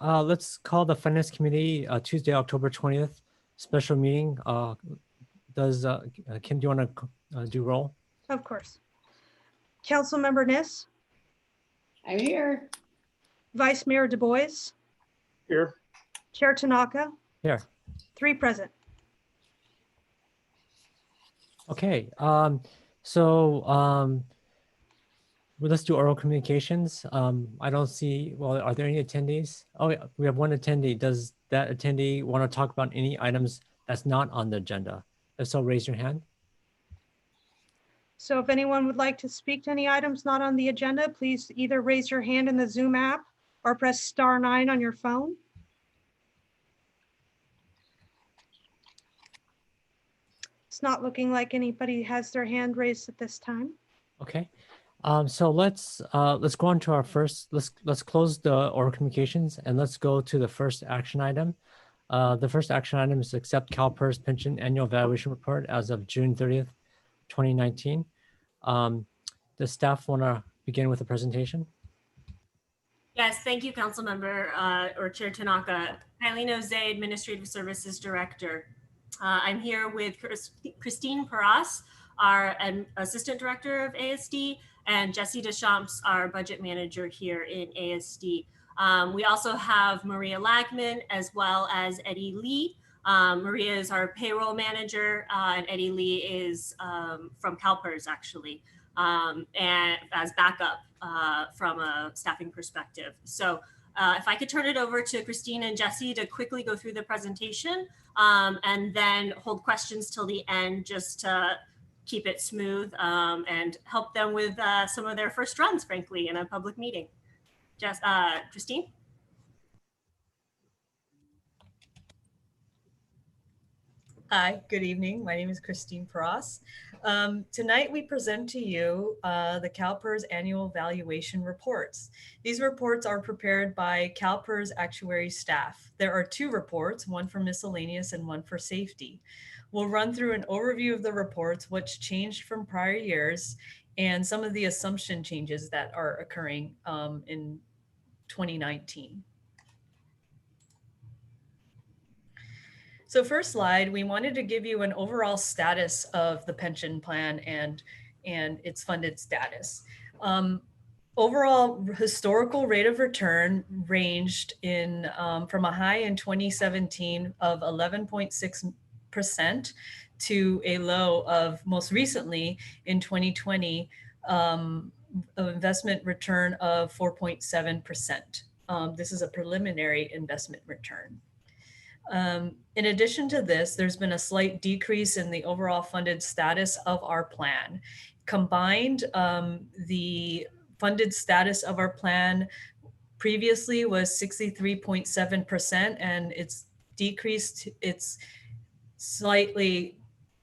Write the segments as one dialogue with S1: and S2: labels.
S1: Let's call the Finance Committee Tuesday, October 20th, special meeting. Kim, do you want to do roll?
S2: Of course. Councilmember Niss,
S3: I'm here.
S2: Vice Mayor Du Bois,
S4: Here.
S2: Chair Tanaka,
S1: Here.
S2: 3 present.
S1: Okay. Well, let's do oral communications. I don't see, well, are there any attendees? Oh, yeah, we have one attendee. Does that attendee want to talk about any items that's not on the agenda? If so, raise your hand.
S2: So if anyone would like to speak to any items not on the agenda, please either raise your hand in the Zoom app or press *9 on your phone. It's not looking like anybody has their hand raised at this time.
S1: Okay. So let's go on to our first, let's close the oral communications and let's go to the first action item. The first action item is to accept Calpers pension annual valuation report as of June 30th, 2019. Does staff want to begin with the presentation?
S5: Yes, thank you, Councilmember or Chair Tanaka. Eileen Ozay, Administrative Services Director. I'm here with Christine Paras, our Assistant Director of ASD, and Jesse Deschamps, our Budget Manager here in ASD. We also have Maria Lagman as well as Eddie Lee. Maria is our Payroll Manager, and Eddie Lee is from Calpers, actually, and as backup from a staffing perspective. So if I could turn it over to Christine and Jesse to quickly go through the presentation and then hold questions till the end just to keep it smooth and help them with some of their first runs, frankly, in a public meeting. Christine?
S6: Hi, good evening. My name is Christine Paras. Tonight we present to you the Calpers annual valuation reports. These reports are prepared by Calpers actuary staff. There are 2 reports, one for miscellaneous and one for safety. We'll run through an overview of the reports, what's changed from prior years, and some of the assumption changes that are occurring in 2019. So first slide, we wanted to give you an overall status of the pension plan and its funded status. Overall historical rate of return ranged in from a high in 2017 of 11.6% to a low of most recently in 2020 an investment return of 4.7%. This is a preliminary investment return. In addition to this, there's been a slight decrease in the overall funded status of our plan. Combined, the funded status of our plan previously was 63.7%, and it's decreased, it's slightly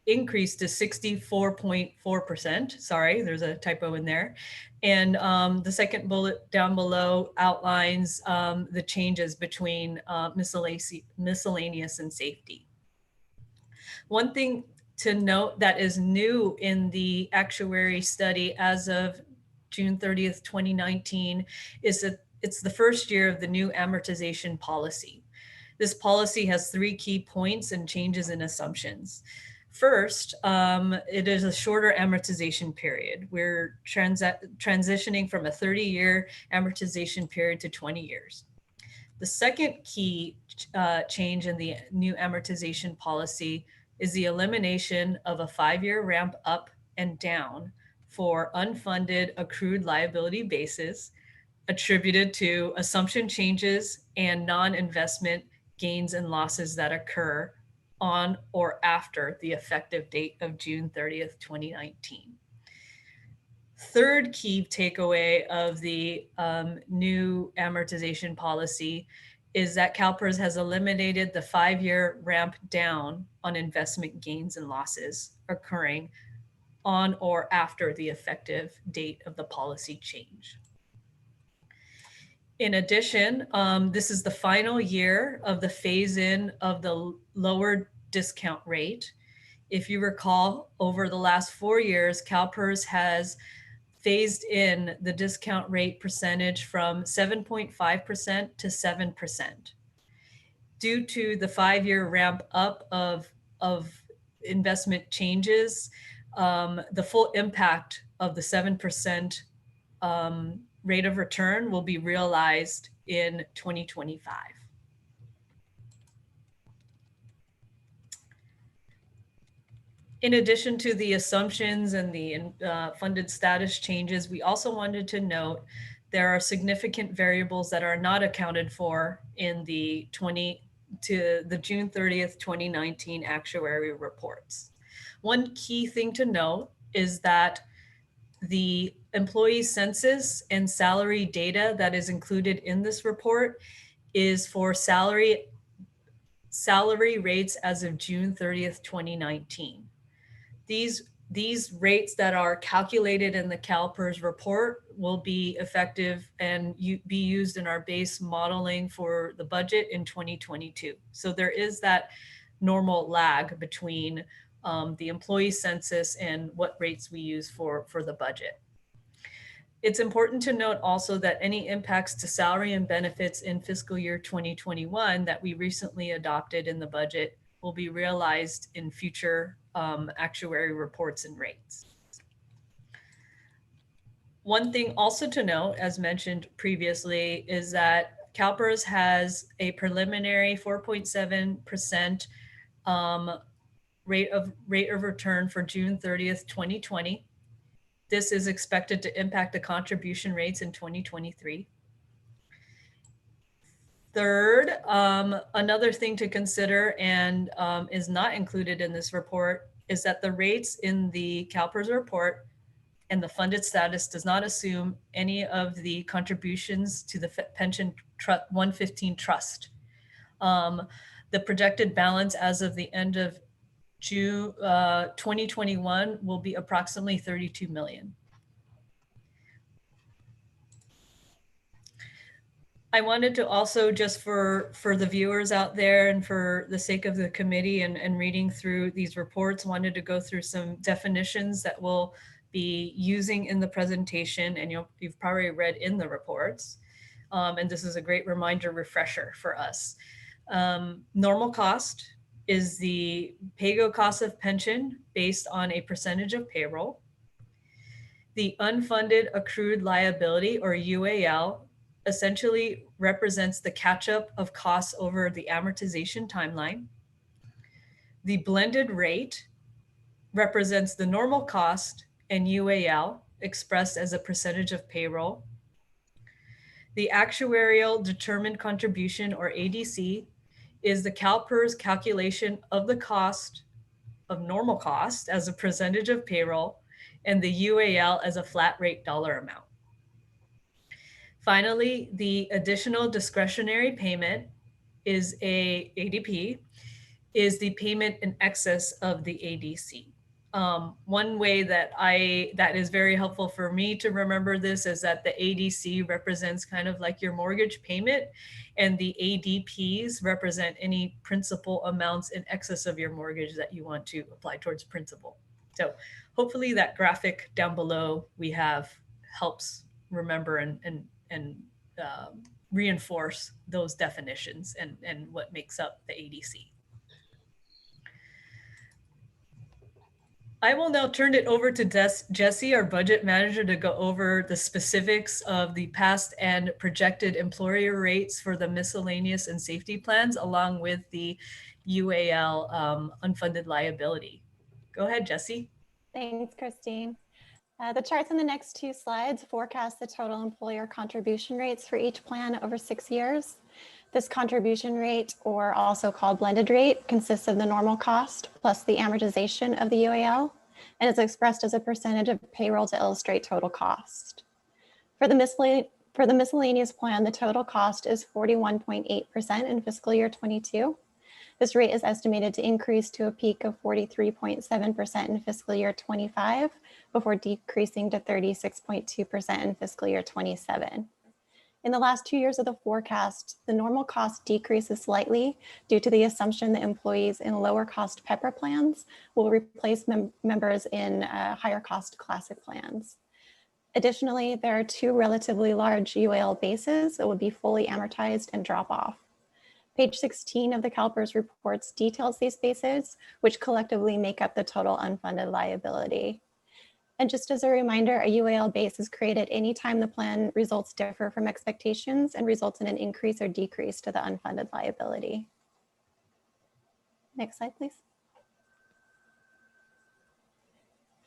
S6: increased to 64.4%. Sorry, there's a typo in there. And the second bullet down below outlines the changes between miscellaneous and safety. One thing to note that is new in the actuary study as of June 30th, 2019, is that it's the first year of the new amortization policy. This policy has 3 key points and changes in assumptions. First, it is a shorter amortization period. We're transitioning from a 30-year amortization period to 20 years. The second key change in the new amortization policy is the elimination of a 5-year ramp up and down for unfunded accrued liability basis attributed to assumption changes and non-investment gains and losses that occur on or after the effective date of June 30th, 2019. Third key takeaway of the new amortization policy is that Calpers has eliminated the 5-year ramp down on investment gains and losses occurring on or after the effective date of the policy change. In addition, this is the final year of the phase-in of the lower discount rate. If you recall, over the last 4 years, Calpers has phased in the discount rate percentage from 7.5% to 7%. Due to the 5-year ramp up of investment changes, the full impact of the 7% rate of return will be realized in 2025. In addition to the assumptions and the funded status changes, we also wanted to note there are significant variables that are not accounted for in the June 30th, 2019 actuary reports. One key thing to note is that the employee census and salary data that is included in this report is for salary rates as of June 30th, 2019. These rates that are calculated in the Calpers report will be effective and be used in our base modeling for the budget in 2022. So there is that normal lag between the employee census and what rates we use for the budget. It's important to note also that any impacts to salary and benefits in fiscal year 2021 that we recently adopted in the budget will be realized in future actuary reports and rates. One thing also to note, as mentioned previously, is that Calpers has a preliminary 4.7% rate of return for June 30th, 2020. This is expected to impact the contribution rates in 2023. Third, another thing to consider and is not included in this report is that the rates in the Calpers report and the funded status does not assume any of the contributions to the pension 115 trust. The projected balance as of the end of June 2021 will be approximately 32 million. I wanted to also, just for the viewers out there and for the sake of the committee and reading through these reports, wanted to go through some definitions that we'll be using in the presentation, and you've probably read in the reports. And this is a great reminder, refresher for us. Normal cost is the pay-go cost of pension based on a percentage of payroll. The unfunded accrued liability, or UAL, essentially represents the catch-up of costs over the amortization timeline. The blended rate represents the normal cost and UAL expressed as a percentage of payroll. The actuarial determined contribution, or ADC, is the Calpers calculation of the cost of normal cost as a percentage of payroll, and the UAL as a flat rate dollar amount. Finally, the additional discretionary payment is ADP, is the payment in excess of the ADC. One way that is very helpful for me to remember this is that the ADC represents kind of like your mortgage payment, and the ADPs represent any principal amounts in excess of your mortgage that you want to apply towards principal. So hopefully that graphic down below we have helps remember and reinforce those definitions and what makes up the ADC. I will now turn it over to Jesse, our budget manager, to go over the specifics of the past and projected employer rates for the miscellaneous and safety plans, along with the UAL unfunded liability. Go ahead, Jesse.
S4: Thanks, Christine. The charts in the next two slides forecast the total employer contribution rates for each plan over 6 years. This contribution rate, or also called blended rate, consists of the normal cost plus the amortization of the UAL, and is expressed as a percentage of payroll to illustrate total cost. For the miscellaneous plan, the total cost is 41.8% in fiscal year 22. This rate is estimated to increase to a peak of 43.7% in fiscal year 25 before decreasing to 36.2% in fiscal year 27. In the last 2 years of the forecast, the normal cost decreases slightly due to the assumption that employees in lower cost PEPR plans will replace members in higher cost classic plans. Additionally, there are two relatively large UAL bases that would be fully amortized and drop off. Page 16 of the Calpers reports details these bases, which collectively make up the total unfunded liability. And just as a reminder, a UAL base is created anytime the plan results differ from expectations and results in an increase or decrease to the unfunded liability. Next slide, please.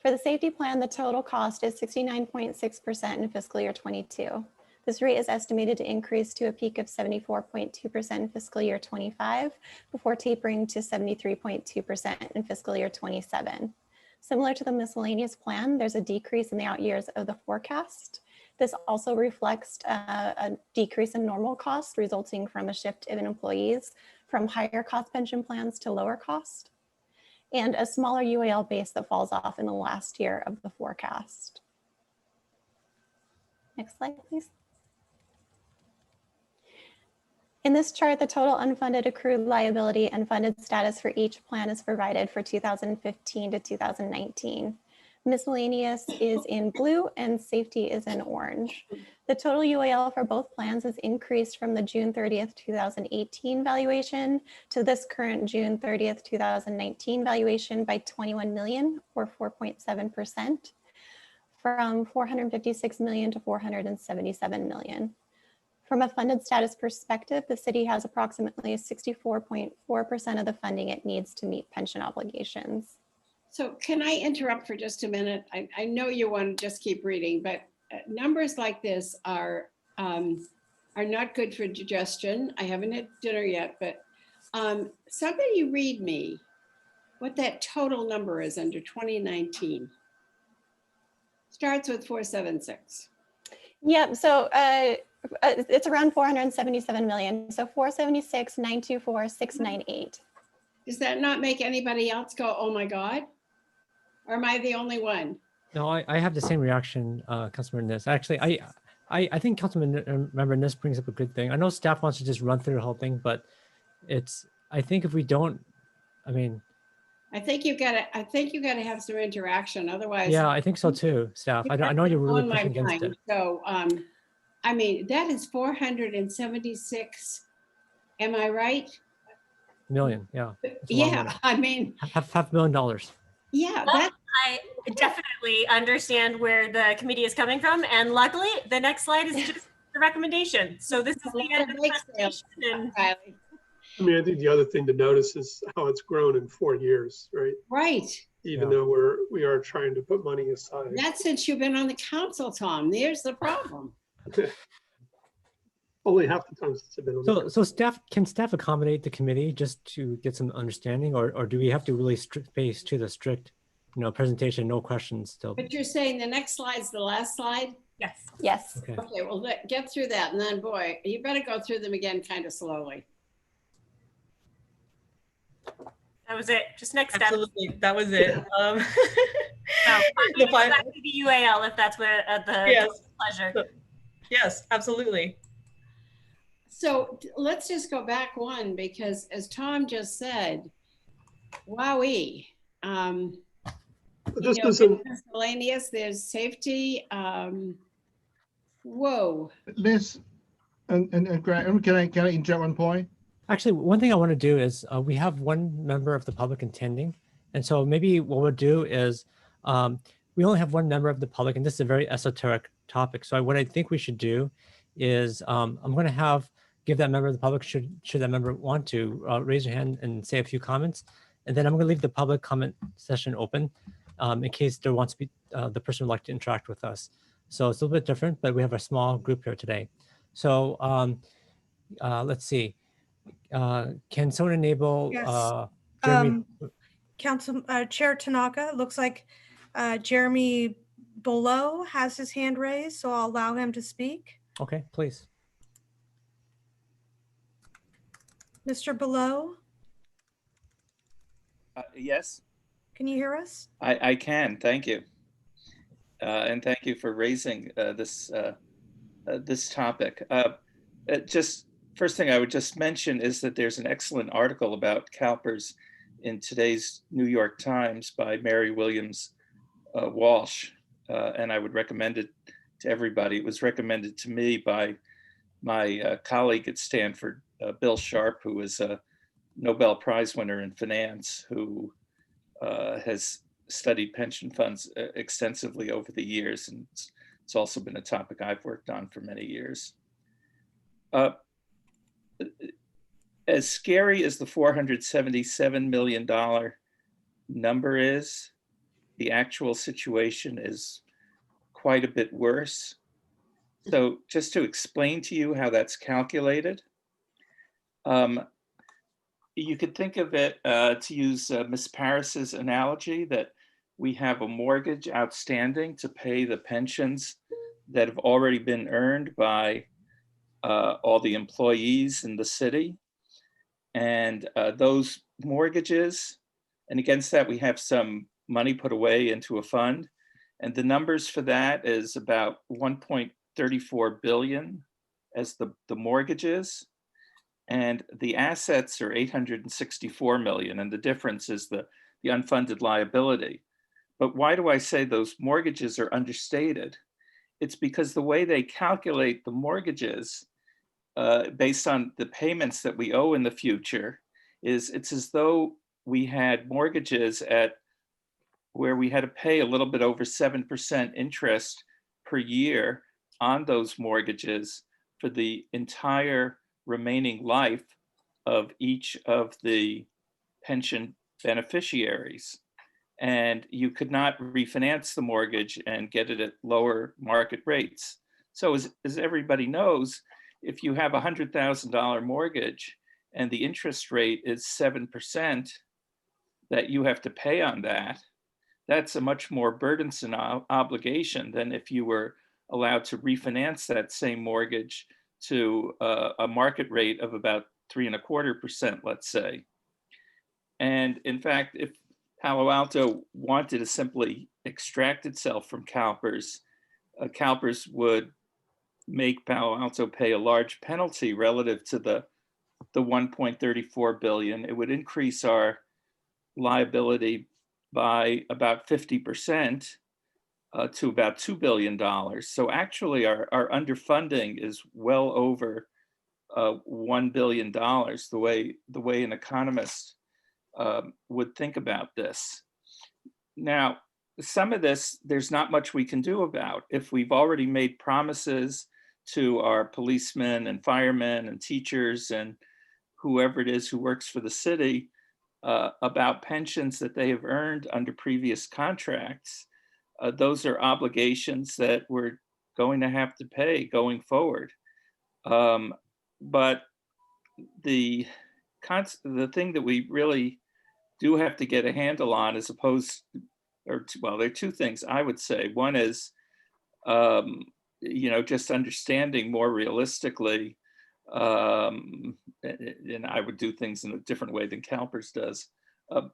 S4: For the safety plan, the total cost is 69.6% in fiscal year 22. This rate is estimated to increase to a peak of 74.2% in fiscal year 25 before tapering to 73.2% in fiscal year 27. Similar to the miscellaneous plan, there's a decrease in the out years of the forecast. This also reflects a decrease in normal cost resulting from a shift in employees from higher cost pension plans to lower cost, and a smaller UAL base that falls off in the last year of the forecast. Next slide, please. In this chart, the total unfunded accrued liability and funded status for each plan is provided for 2015 to 2019. Miscellaneous is in blue and safety is in orange. The total UAL for both plans is increased from the June 30th, 2018 valuation to this current June 30th, 2019 valuation by 21 million or 4.7%, from 456 million to 477 million. From a funded status perspective, the city has approximately 64.4% of the funding it needs to meet pension obligations.
S3: So can I interrupt for just a minute? I know you want to just keep reading, but numbers like this are not good for digestion. I haven't had dinner yet, but somebody read me what that total number is under 2019. Starts with 476.
S4: Yep, so it's around 477 million. So 476, 924, 698.
S3: Does that not make anybody else go, oh my God? Or am I the only one?
S1: No, I have the same reaction, Councilmember Niss. Actually, I think Councilmember Niss brings up a good thing. I know staff wants to just run through the whole thing, but I think if we don't, I mean,
S3: I think you gotta have some interaction. Otherwise,
S1: yeah, I think so too, staff. I know you're really
S3: on my
S1: pushing against
S3: mind.
S1: it.
S3: So, I mean, that is 476. Am I right?
S1: Million, yeah. It's a lot of
S3: Yeah,
S1: money.
S3: I mean,
S1: Half $5 million.
S3: yeah,
S5: Well,
S3: that,
S5: I definitely understand where the committee is coming from. And luckily, the next slide is just the recommendation. So this is
S3: a
S5: the
S3: lot
S5: end
S3: of
S5: of the
S3: bake
S5: presentation.
S3: sales,
S5: And
S3: Kylie.
S7: I mean, I think the other thing to notice is how it's grown in 4 years, right?
S3: Right.
S7: Even
S1: Yeah.
S7: though we are trying to put money aside.
S3: That's since you've been on the council, Tom. There's the problem.
S7: Only half the time since I've been on. the
S1: So can staff accommodate the committee just to get some understanding, or do we have to really face to the strict, presentation, no questions still?
S3: But you're saying the next slide's the last slide?
S5: yes.
S4: Yes.
S1: Okay.
S3: Okay, well, get through that. And then, boy, you better go through them again kind of slowly.
S5: That was it. Just next step.
S6: Absolutely, that was it.
S5: So,
S6: The
S5: go
S6: fi-
S5: back to the UAL if that's what the
S6: Yes.
S5: pleasure.
S6: Yes, absolutely.
S3: So let's just go back one, because as Tom just said, wowee.
S7: But this
S3: There's
S7: doesn't,
S3: miscellaneous, there's safety. Whoa.
S8: Liz and Graham, can I interrupt one point?
S1: Actually, one thing I want to do is we have one member of the public attending. And so maybe what we'll do is we only have one member of the public, and this is a very esoteric topic. So what I think we should do is I'm going to give that member of the public, should that member want to, raise your hand and say a few comments. And then I'm going to leave the public comment session open in case there wants to be the person would like to interact with us. So it's a little bit different, but we have a small group here today. So let's see. Can someone enable
S2: Yes.
S1: Jeremy?
S2: Chair Tanaka, it looks like Jeremy Below has his hand raised, so I'll allow him to speak.
S1: Okay, please.
S2: Mr. Below,
S9: Yes,
S2: can you hear us?
S9: I can. Thank you. And thank you for raising this topic. Just first thing I would just mention is that there's an excellent article about Calpers in today's New York Times by Mary Williams Walsh, and I would recommend it to everybody. It was recommended to me by my colleague at Stanford, Bill Sharp, who is a Nobel Prize winner in finance, who has studied pension funds extensively over the years, and it's also been a topic I've worked on for many years. As scary as the $477 million number is, the actual situation is quite a bit worse. So just to explain to you how that's calculated, you could think of it, to use Ms. Paris's analogy, that we have a mortgage outstanding to pay the pensions that have already been earned by all the employees in the city. And those mortgages, and against that, we have some money put away into a fund. And the numbers for that is about 1.34 billion as the mortgages. And the assets are 864 million. And the difference is the unfunded liability. But why do I say those mortgages are understated? It's because the way they calculate the mortgages based on the payments that we owe in the future it's as though we had mortgages at where we had to pay a little bit over 7% interest per year on those mortgages for the entire remaining life of each of the pension beneficiaries. And you could not refinance the mortgage and get it at lower market rates. So as everybody knows, if you have a $100,000 mortgage and the interest rate is 7% that you have to pay on that, that's a much more burdensome obligation than if you were allowed to refinance that same mortgage to a market rate of about 3.25%, let's say. And in fact, if Palo Alto wanted to simply extract itself from Calpers, Calpers would make Palo Alto pay a large penalty relative to the 1.34 billion. It would increase our liability by about 50% to about $2 billion. So actually our underfunding is well over $1 billion, the way an economist would think about this. Now, some of this, there's not much we can do about. If we've already made promises to our policemen and firemen and teachers and whoever it is who works for the city about pensions that they have earned under previous contracts, those are obligations that we're going to have to pay going forward. But the thing that we really do have to get a handle on, as opposed, well, there are two things I would say. One is, just understanding more realistically, and I would do things in a different way than Calpers does,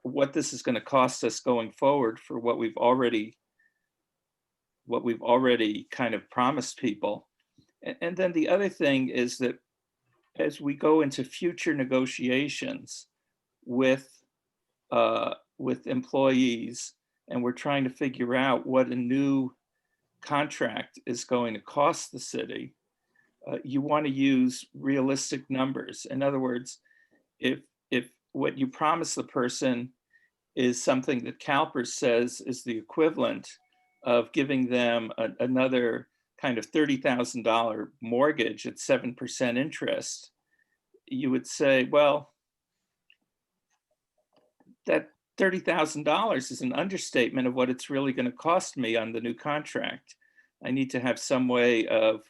S9: what this is going to cost us going forward for what we've already kind of promised people. And then the other thing is that as we go into future negotiations with employees, and we're trying to figure out what a new contract is going to cost the city, you want to use realistic numbers. In other words, if what you promise the person is something that Calpers says is the equivalent of giving them another kind of $30,000 mortgage at 7% interest, you would say, well, that $30,000 is an understatement of what it's really going to cost me on the new contract. I need to have some way of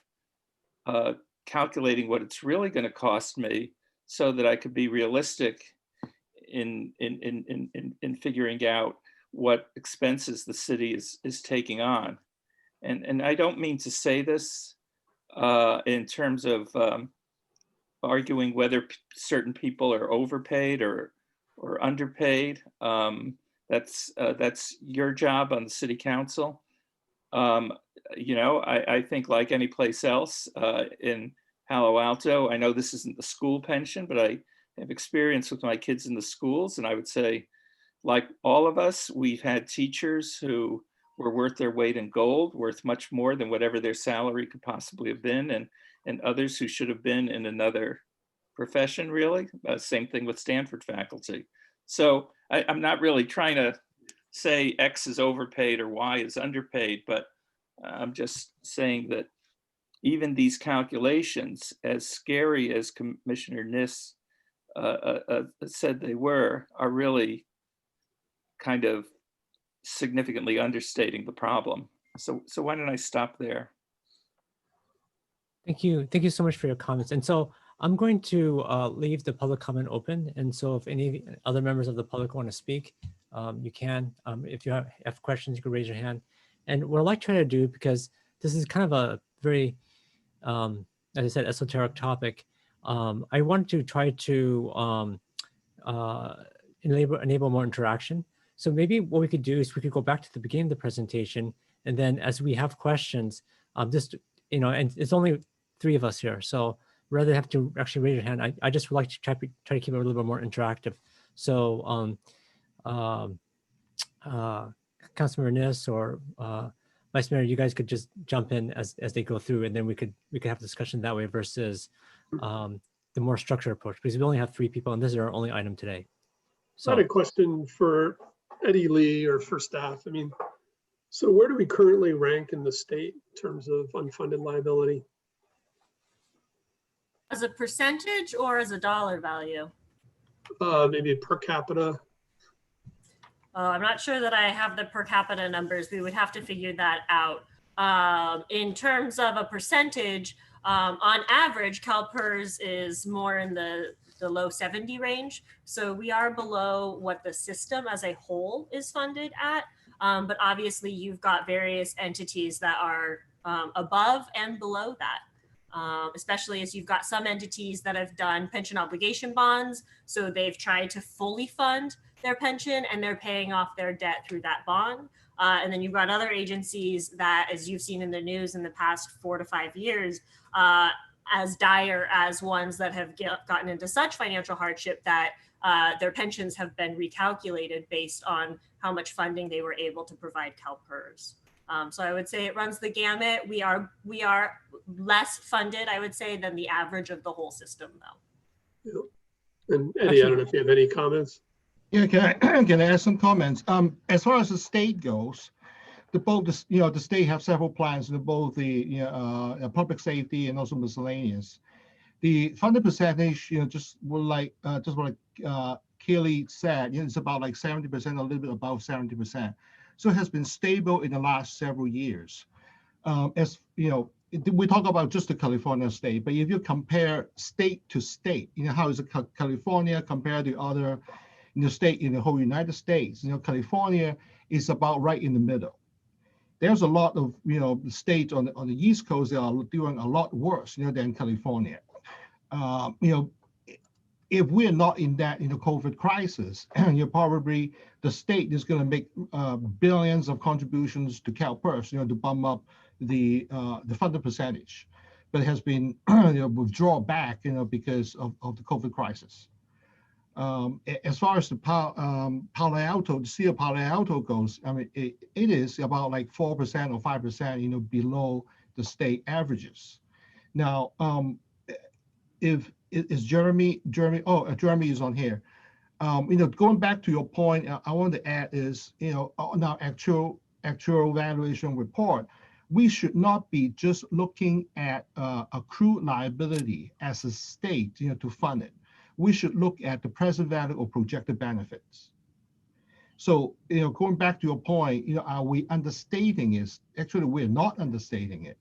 S9: calculating what it's really going to cost me so that I could be realistic in figuring out what expenses the city is taking on. And I don't mean to say this in terms of arguing whether certain people are overpaid or underpaid. That's your job on the city council. I think like any place else in Palo Alto, I know this isn't the school pension, but I have experience with my kids in the schools. And I would say, like all of us, we've had teachers who were worth their weight in gold, worth much more than whatever their salary could possibly have been, and others who should have been in another profession, really. Same thing with Stanford faculty. So I'm not really trying to say X is overpaid or Y is underpaid, but I'm just saying that even these calculations, as scary as Commissioner Niss said they were, are really kind of significantly understating the problem. So why don't I stop there?
S1: Thank you. Thank you so much for your comments. And so I'm going to leave the public comment open. And so if any other members of the public want to speak, you can. If you have questions, you can raise your hand. And what I'd like to try to do, because this is kind of a very, as I said, esoteric topic, I want to try to enable more interaction. So maybe what we could do is we could go back to the beginning of the presentation, and then as we have questions, just, and it's only 3 of us here. So rather than have to actually raise your hand, I just would like to try to keep it a little bit more interactive. So Councilmember Niss or Vice Mayor, you guys could just jump in as they go through, and then we could have a discussion that way versus the more structured approach, because we only have 3 people and this is our only item today.
S7: I had a question for Eddie Lee or for staff. I mean, so where do we currently rank in the state in terms of unfunded liability?
S5: As a percentage or as a dollar value?
S7: Maybe per capita.
S5: I'm not sure that I have the per capita numbers. We would have to figure that out. In terms of a percentage, on average, Calpers is more in the low 70 range. So we are below what the system as a whole is funded at. But obviously you've got various entities that are above and below that. Especially as you've got some entities that have done pension obligation bonds. So they've tried to fully fund their pension and they're paying off their debt through that bond. And then you've got other agencies that, as you've seen in the news in the past 4 to 5 years, as dire as ones that have gotten into such financial hardship that their pensions have been recalculated based on how much funding they were able to provide CalPERS. So I would say it runs the gamut. We are less funded, I would say, than the average of the whole system, though.
S7: Yeah. And Eddie, I don't know if you have any comments.
S8: Yeah, can I add some comments? As far as the state goes, the state have several plans in both the public safety and also miscellaneous. The funded percentage, just what Kelly said, it's about like 70%, a little bit above 70%. So it has been stable in the last several years. As you know, we talk about just the California state, but if you compare state to state, how is California compared to other state in the whole United States? California is about right in the middle. There's a lot of states on the East Coast that are doing a lot worse than California. If we're not in that COVID crisis, probably the state is going to make billions of contributions to CalPERS, to bump up the funded percentage, but it has been withdrawn back, because of the COVID crisis. As far as the Palo Alto, the city of Palo Alto goes, I mean, it is about like 4% or 5%, below the state averages. Now, if is Jeremy is on here. Going back to your point, I want to add is, on our actual valuation report, we should not be just looking at accrued liability as a state, to fund it. We should look at the present value of projected benefits. So, going back to your point, are we understating it? Actually, we're not understating it.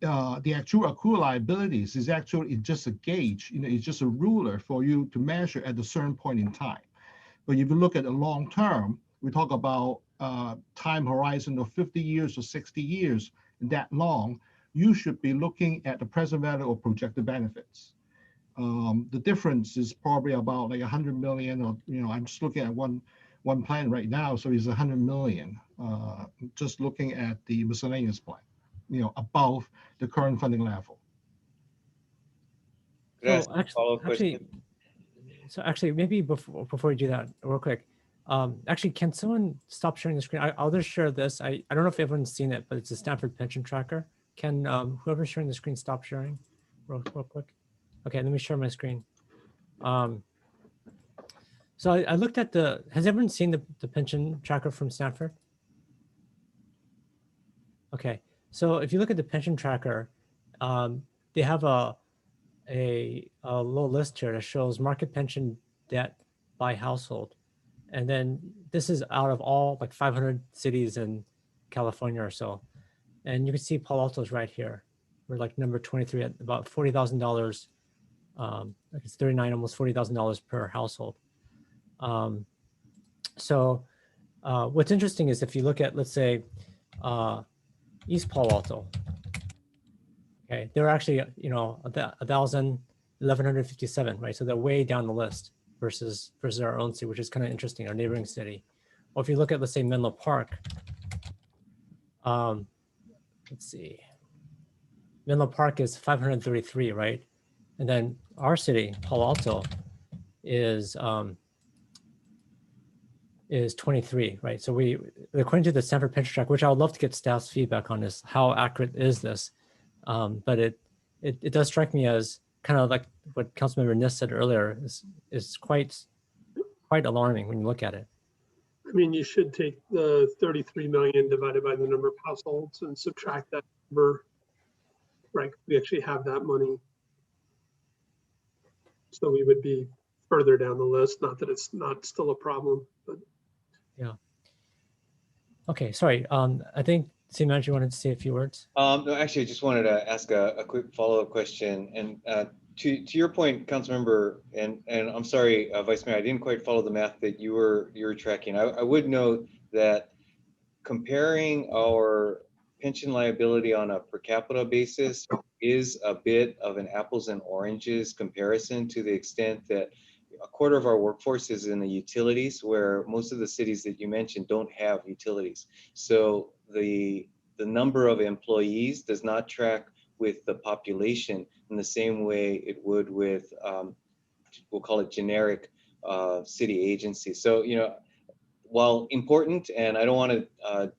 S8: The actual accrued liabilities is actually just a gauge, it's just a ruler for you to measure at a certain point in time. But if you look at the long term, we talk about time horizon of 50 years or 60 years, that long, you should be looking at the present value of projected benefits. The difference is probably about like 100 million, or I'm just looking at one plan right now, so it's 100 million. Just looking at the miscellaneous plan, above the current funding level.
S9: So actually,
S1: maybe before you do that, real quick, Actually, can someone stop sharing the screen? I'll just share this. I don't know if everyone's seen it, but it's a Stanford pension tracker. Can whoever's sharing the screen stop sharing real quick? Okay, let me share my screen. So I looked at has everyone seen the pension tracker from Stanford? Okay, so if you look at the pension tracker, they have a little list here that shows market pension debt by household. And then this is out of all like 500 cities in California or so. And you can see Palo Alto's right here. We're like number 23 at about $40,000. Like it's 39, almost $40,000 per household. So what's interesting is if you look at, let's say, East Palo Alto, okay, they're actually, 1,157, right? So they're way down the list versus our own city, which is kind of interesting, our neighboring city. Or if you look at, let's say, Menlo Park, let's see, Menlo Park is 533, right? And then our city, Palo Alto, is 23, right? So according to the Stanford pension track, which I would love to get staff's feedback on, is how accurate is this? But it does strike me as kind of like what Councilmember Niss said earlier is quite alarming when you look at it.
S7: I mean, you should take the 33 million divided by the number of households and subtract that number, right? We actually have that money. So we would be further down the list, not that it's not still a problem, but.
S1: Yeah. Okay, sorry. I think City Manager wanted to say a few words.
S10: No, actually, I just wanted to ask a quick follow-up question. And to your point, Councilmember, and I'm sorry, Vice Mayor, I didn't quite follow the math that you were tracking. I would note that comparing our pension liability on a per capita basis is a bit of an apples and oranges comparison, to the extent that a quarter of our workforce is in the utilities, where most of the cities that you mentioned don't have utilities. So the number of employees does not track with the population in the same way it would with, we'll call it generic city agencies. So, while important, and I don't want to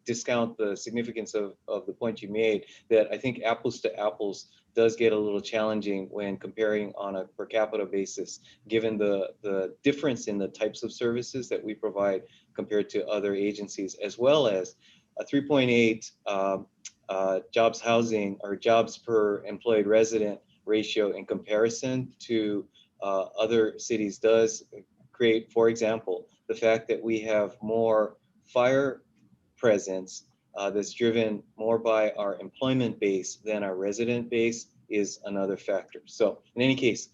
S10: discount the significance of the point you made, that I think apples to apples does get a little challenging when comparing on a per capita basis, given the difference in the types of services that we provide compared to other agencies, as well as a 3.8 jobs housing or jobs per employed resident ratio in comparison to other cities does create, for example, the fact that we have more fire presence that's driven more by our employment base than our resident base is another factor. So in any case,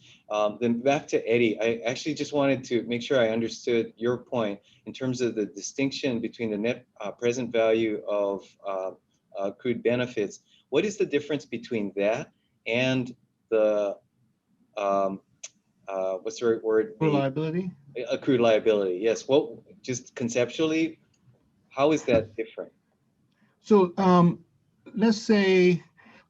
S10: then back to Eddie, I actually just wanted to make sure I understood your point in terms of the distinction between the net present value of accrued benefits. What is the difference between that and the, what's the right word?
S8: For liability?
S10: Accrued liability, yes. Well, just conceptually, how is that different?
S8: So let's say,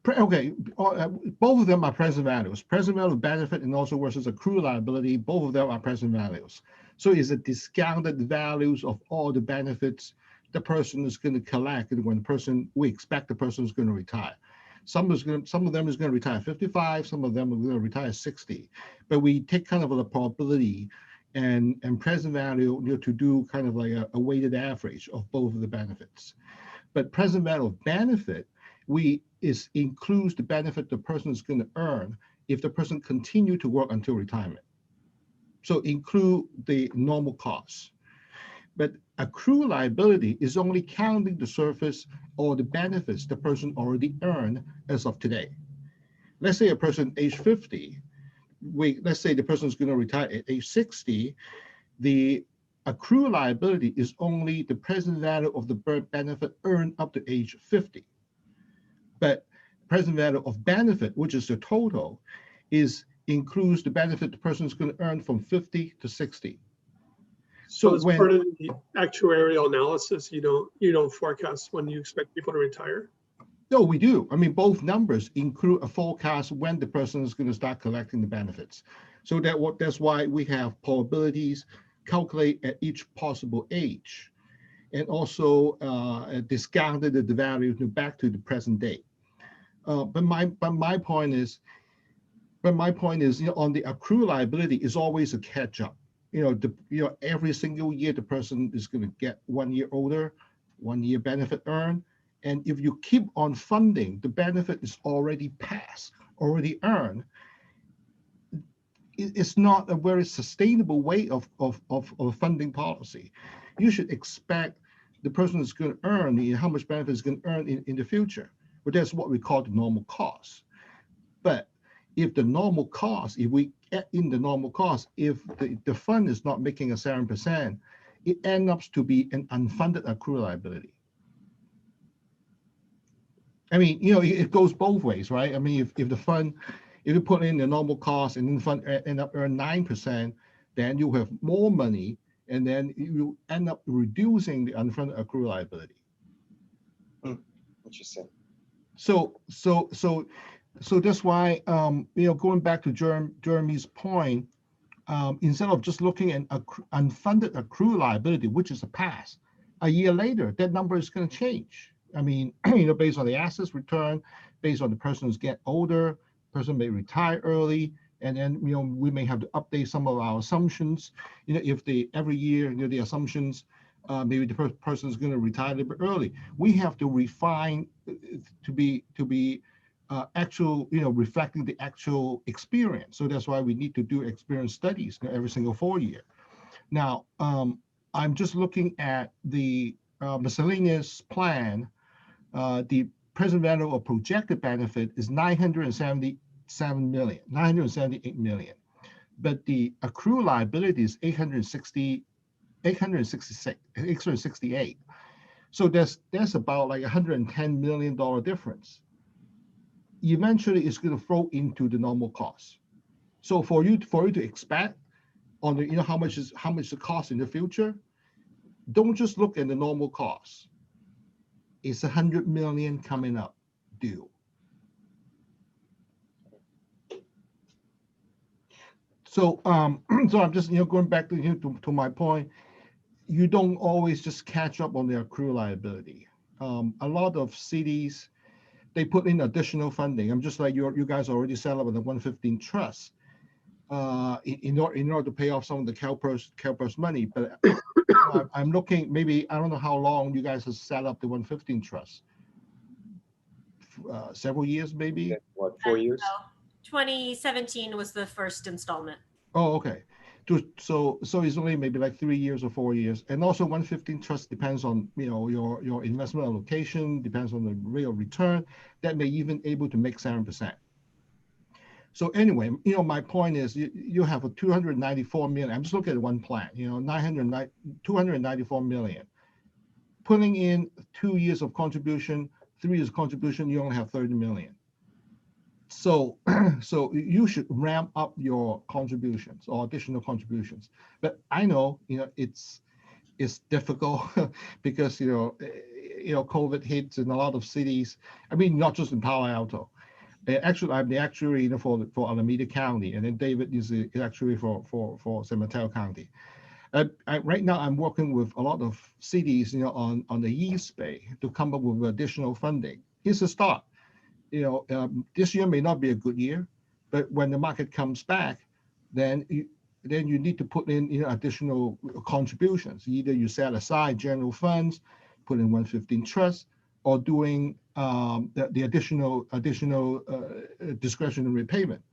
S8: okay, both of them are present values. Present value of benefit and also versus accrued liability, both of them are present values. So it's a discounted values of all the benefits the person is going to collect when we expect the person is going to retire. Some of them is going to retire at 55, some of them are going to retire at 60. But we take kind of a probability and present value to do kind of like a weighted average of both of the benefits. But present value of benefit, includes the benefit the person is going to earn if the person continue to work until retirement. So include the normal costs. But accrued liability is only counting the service or the benefits the person already earned as of today. Let's say a person age 50, let's say the person is going to retire at age 60, the accrued liability is only the present value of the benefit earned up to age 50. But present value of benefit, which is the total, includes the benefit the person is going to earn from 50 to 60.
S7: So as part of the actuarial analysis, you don't forecast when you expect people to retire?
S8: No, we do. I mean, both numbers include a forecast when the person is going to start collecting the benefits. So that's why we have probabilities calculate at each possible age, and also discounted the value back to the present date. But my point is, on the accrued liability is always a catch up. Every single year the person is going to get 1 year older, 1 year benefit earned, and if you keep on funding, the benefit is already passed, already earned. It's not a very sustainable way of funding policy. You should expect the person is going to earn, how much benefit is going to earn in the future. But that's what we call the normal cost. But if the normal cost, if we add in the normal cost, if the fund is not making a 7%, it ends up to be an unfunded accrued liability. I mean, it goes both ways, right? I mean, if the fund, if you put in the normal cost and then the fund end up earn 9%, then you have more money, and then you end up reducing the unfunded accrued liability.
S10: Interesting.
S8: So that's why, going back to Jeremy's point, instead of just looking at unfunded accrued liability, which is a past, a year later, that number is going to change. I mean, based on the assets return, based on the person who's getting older, person may retire early, and then we may have to update some of our assumptions. If every year the assumptions, maybe the person is going to retire a little bit early, we have to refine to be actual, reflecting the actual experience. So that's why we need to do experience studies every single 4 year. Now, I'm just looking at the miscellaneous plan. The present value of projected benefit is 978 million, but the accrued liability is 868. So there's about like $110 million difference. Eventually, it's going to flow into the normal cost. So for you to expect on the how much the cost in the future, don't just look at the normal cost. It's 100 million coming up due. So so I'm just going back to my point. You don't always just catch up on their accrued liability. A lot of cities, they put in additional funding. I'm just like you guys already set up with the 115 trust in order to pay off some of the Calpers money. But I'm looking, maybe, I don't know how long you guys have set up the 115 trust. Several years, maybe?
S10: What, 4 years?
S5: 2017 was the first installment.
S8: Oh, okay. So it's only maybe like 3 years or 4 years. And also 115 trust depends on your investment allocation, depends on the rate of return. That may even able to make 7%. So anyway, my point is you have a 294 million. I'm just looking at one plan, 294 million. Putting in 2 years of contribution, 3 years of contribution, you only have 30 million. So you should ramp up your contributions or additional contributions. But I know, it's difficult because, COVID hits in a lot of cities. I mean, not just in Palo Alto. Actually, I'm the actuary for Alameda County, and then David is the actuary for San Mateo County. Right now, I'm working with a lot of cities, on the East Bay to come up with additional funding. Here's a start. This year may not be a good year, but when the market comes back, then you need to put in additional contributions. Either you set aside general funds, put in 115 trust, or doing the additional discretionary payment.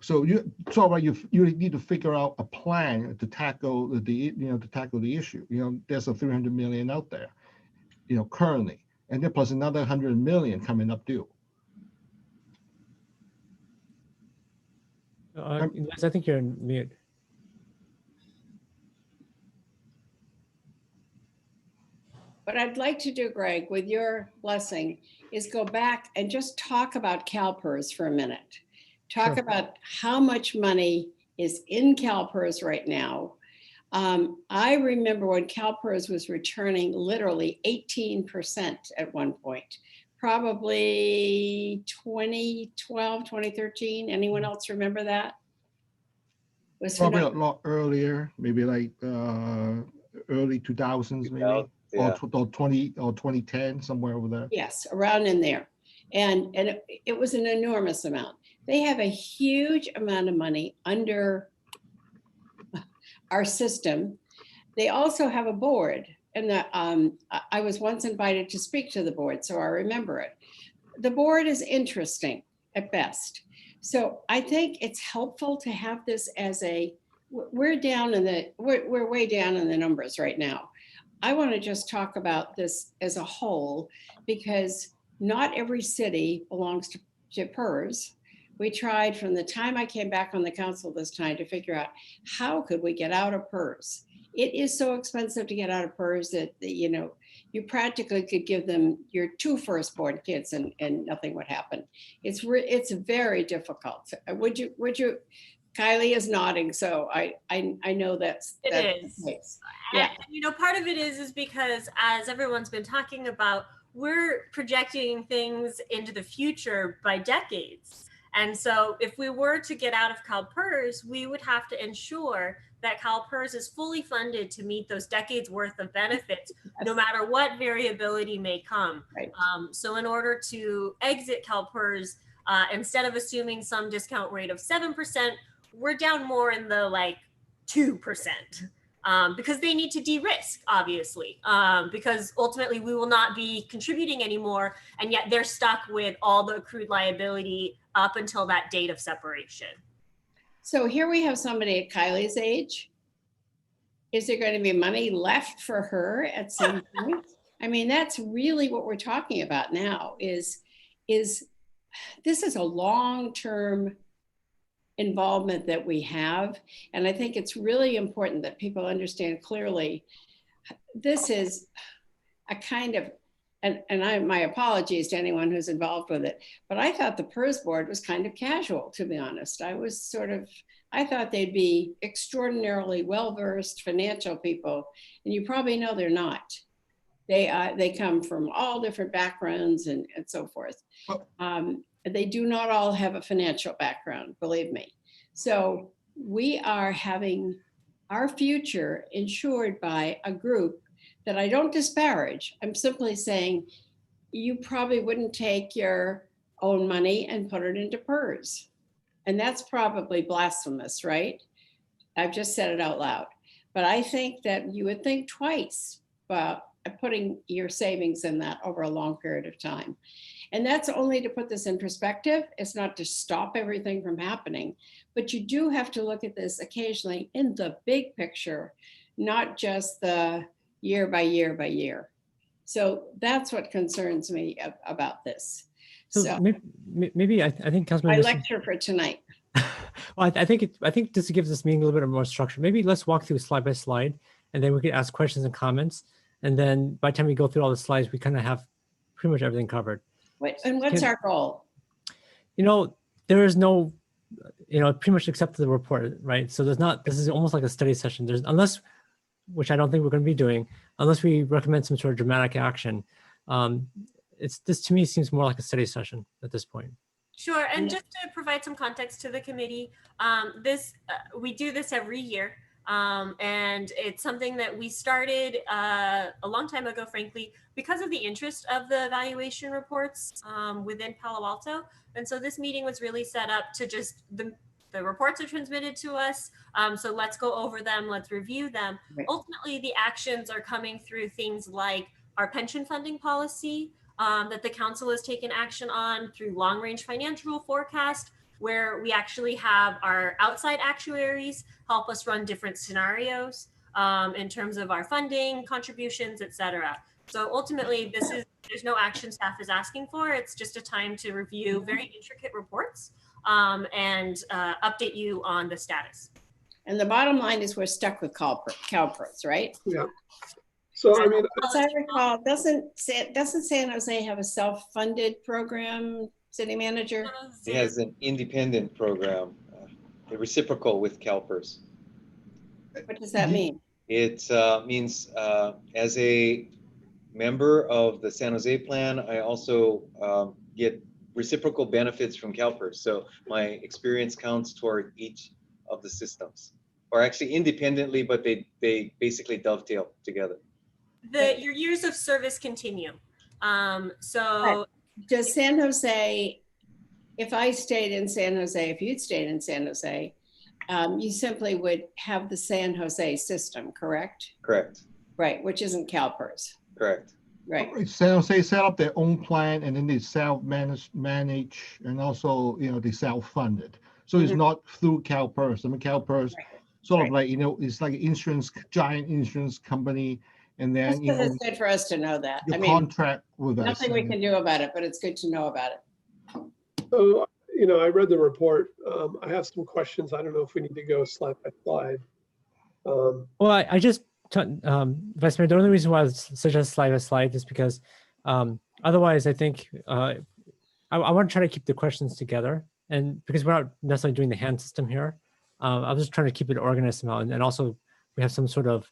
S8: So you need to figure out a plan to tackle the issue. There's a 300 million out there, currently, and then plus another 100 million coming up due.
S1: Liz, I think you're in mute.
S3: What I'd like to do, Greg, with your blessing, is go back and just talk about Calpers for a minute. Talk about how much money is in Calpers right now. I remember when Calpers was returning literally 18% at one point, probably 2012, 2013. Anyone else remember that? was
S8: Probably a
S3: phenomenal.
S8: lot earlier, maybe like early 2000s, maybe,
S10: Yeah.
S8: or 2010, somewhere over there.
S3: Yes, around in there. And it was an enormous amount. They have a huge amount of money under our system. They also have a board, and I was once invited to speak to the board, so I remember it. The board is interesting at best. So I think it's helpful to have this as we're way down in the numbers right now. I want to just talk about this as a whole, because not every city belongs to PERS. We tried from the time I came back on the council this time to figure out how could we get out of PERS. It is so expensive to get out of PERS that, you know, you practically could give them your 2 firstborn kids and nothing would happen. It's very difficult. Would you? Kylie is nodding, so I know that's
S5: It
S3: the
S5: is.
S3: case. Yeah.
S5: And, you know, part of it is because, as everyone's been talking about, we're projecting things into the future by decades. And so if we were to get out of CalPERS, we would have to ensure that CalPERS is fully funded to meet those decades worth of benefits, no matter what variability may come.
S3: Right.
S5: So in order to exit CalPERS, instead of assuming some discount rate of 7%, we're down more in the like 2%. Because they need to de-risk, obviously, because ultimately we will not be contributing anymore, and yet they're stuck with all the accrued liability up until that date of separation.
S3: So here we have somebody at Kylie's age. Is there going to be money left for her at some point? I mean, that's really what we're talking about now, is this is a long-term involvement that we have. And I think it's really important that people understand clearly, this is a kind of, my apologies to anyone who's involved with it, but I thought the PERS board was kind of casual, to be honest. I thought they'd be extraordinarily well-versed financial people, and you probably know they're not. They come from all different backgrounds and so forth. They do not all have a financial background, believe me. So we are having our future insured by a group that I don't disparage. I'm simply saying you probably wouldn't take your own money and put it into PERS. And that's probably blasphemous, right? I've just said it out loud. But I think that you would think twice about putting your savings in that over a long period of time. And that's only to put this in perspective. It's not to stop everything from happening, but you do have to look at this occasionally in the big picture, not just the year by year by year. So that's what concerns me about this.
S1: So maybe I think Councilman.
S3: My lecture for tonight.
S1: Well, I think this gives this meeting a little bit more structure. Maybe let's walk through slide by slide, and then we could ask questions and comments. And then by the time we go through all the slides, we kind of have pretty much everything covered.
S3: And what's our goal?
S1: You know, there is no, you know, pretty much accept the report, right? So this is almost like a study session. Unless, which I don't think we're going to be doing, unless we recommend some sort of dramatic action. This to me seems more like a study session at this point.
S5: Sure, and just to provide some context to the committee, we do this every year. And it's something that we started a long time ago, frankly, because of the interest of the valuation reports within Palo Alto. And so this meeting was really set up to just, the reports are transmitted to us. So let's go over them, let's review them. Right. Ultimately, the actions are coming through things like our pension funding policy that the council has taken action on, through long range financial forecast, where we actually have our outside actuaries help us run different scenarios in terms of our funding, contributions, et cetera. So ultimately, there's no action staff is asking for. It's just a time to review very intricate reports and update you on the status.
S3: And the bottom line is we're stuck with Calpers, right?
S7: Yeah. So I mean,
S3: as I recall, doesn't San Jose have a self-funded program, city manager?
S10: It has an independent program, a reciprocal with Calpers.
S3: What does that mean?
S10: It means as a member of the San Jose plan, I also get reciprocal benefits from Calpers. So my experience counts toward each the systems, or actually independently, but they basically dovetail together.
S5: Your years of service continue. So
S3: Does San Jose, if I stayed in San Jose, if you'd stayed in San Jose, you simply would have the San Jose system, correct?
S10: Correct.
S3: Right, which isn't CalPERS.
S10: Correct.
S3: Right.
S8: San Jose set up their own plan, and then they self-manage, and also, they self-funded. So it's not through CalPERS. I mean, CalPERS sort of like, it's like an giant insurance company, and then,
S3: It's good for us to know that.
S8: you
S3: I mean,
S8: contract with us.
S3: nothing we can do about it, but it's good to know about it.
S7: So, I read the report. I have some questions. I don't know if we need to go slide by slide.
S1: Well, I just, Vice Mayor, the only reason why I suggest slide by slide is because otherwise I think I want to try to keep the questions together, and because we're not necessarily doing the hand system here, I'm just trying to keep it organized somehow, and also we have some sort of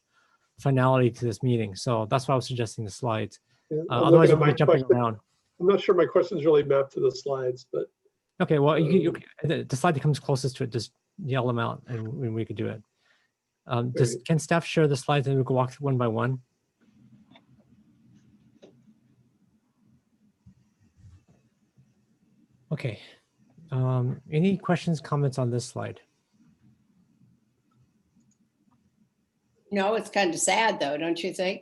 S1: finality to this meeting. So that's why I was suggesting the slides.
S7: Yeah,
S1: Otherwise we'll be jumping around.
S7: I'm not sure my questions really map to the slides, but.
S1: Okay, well, the slide that comes closest to it, just yell them out and we could do it. Can staff share the slides and we can walk through one by one? Okay. Any questions, comments on this slide?
S3: No, it's kind of sad though, don't you think?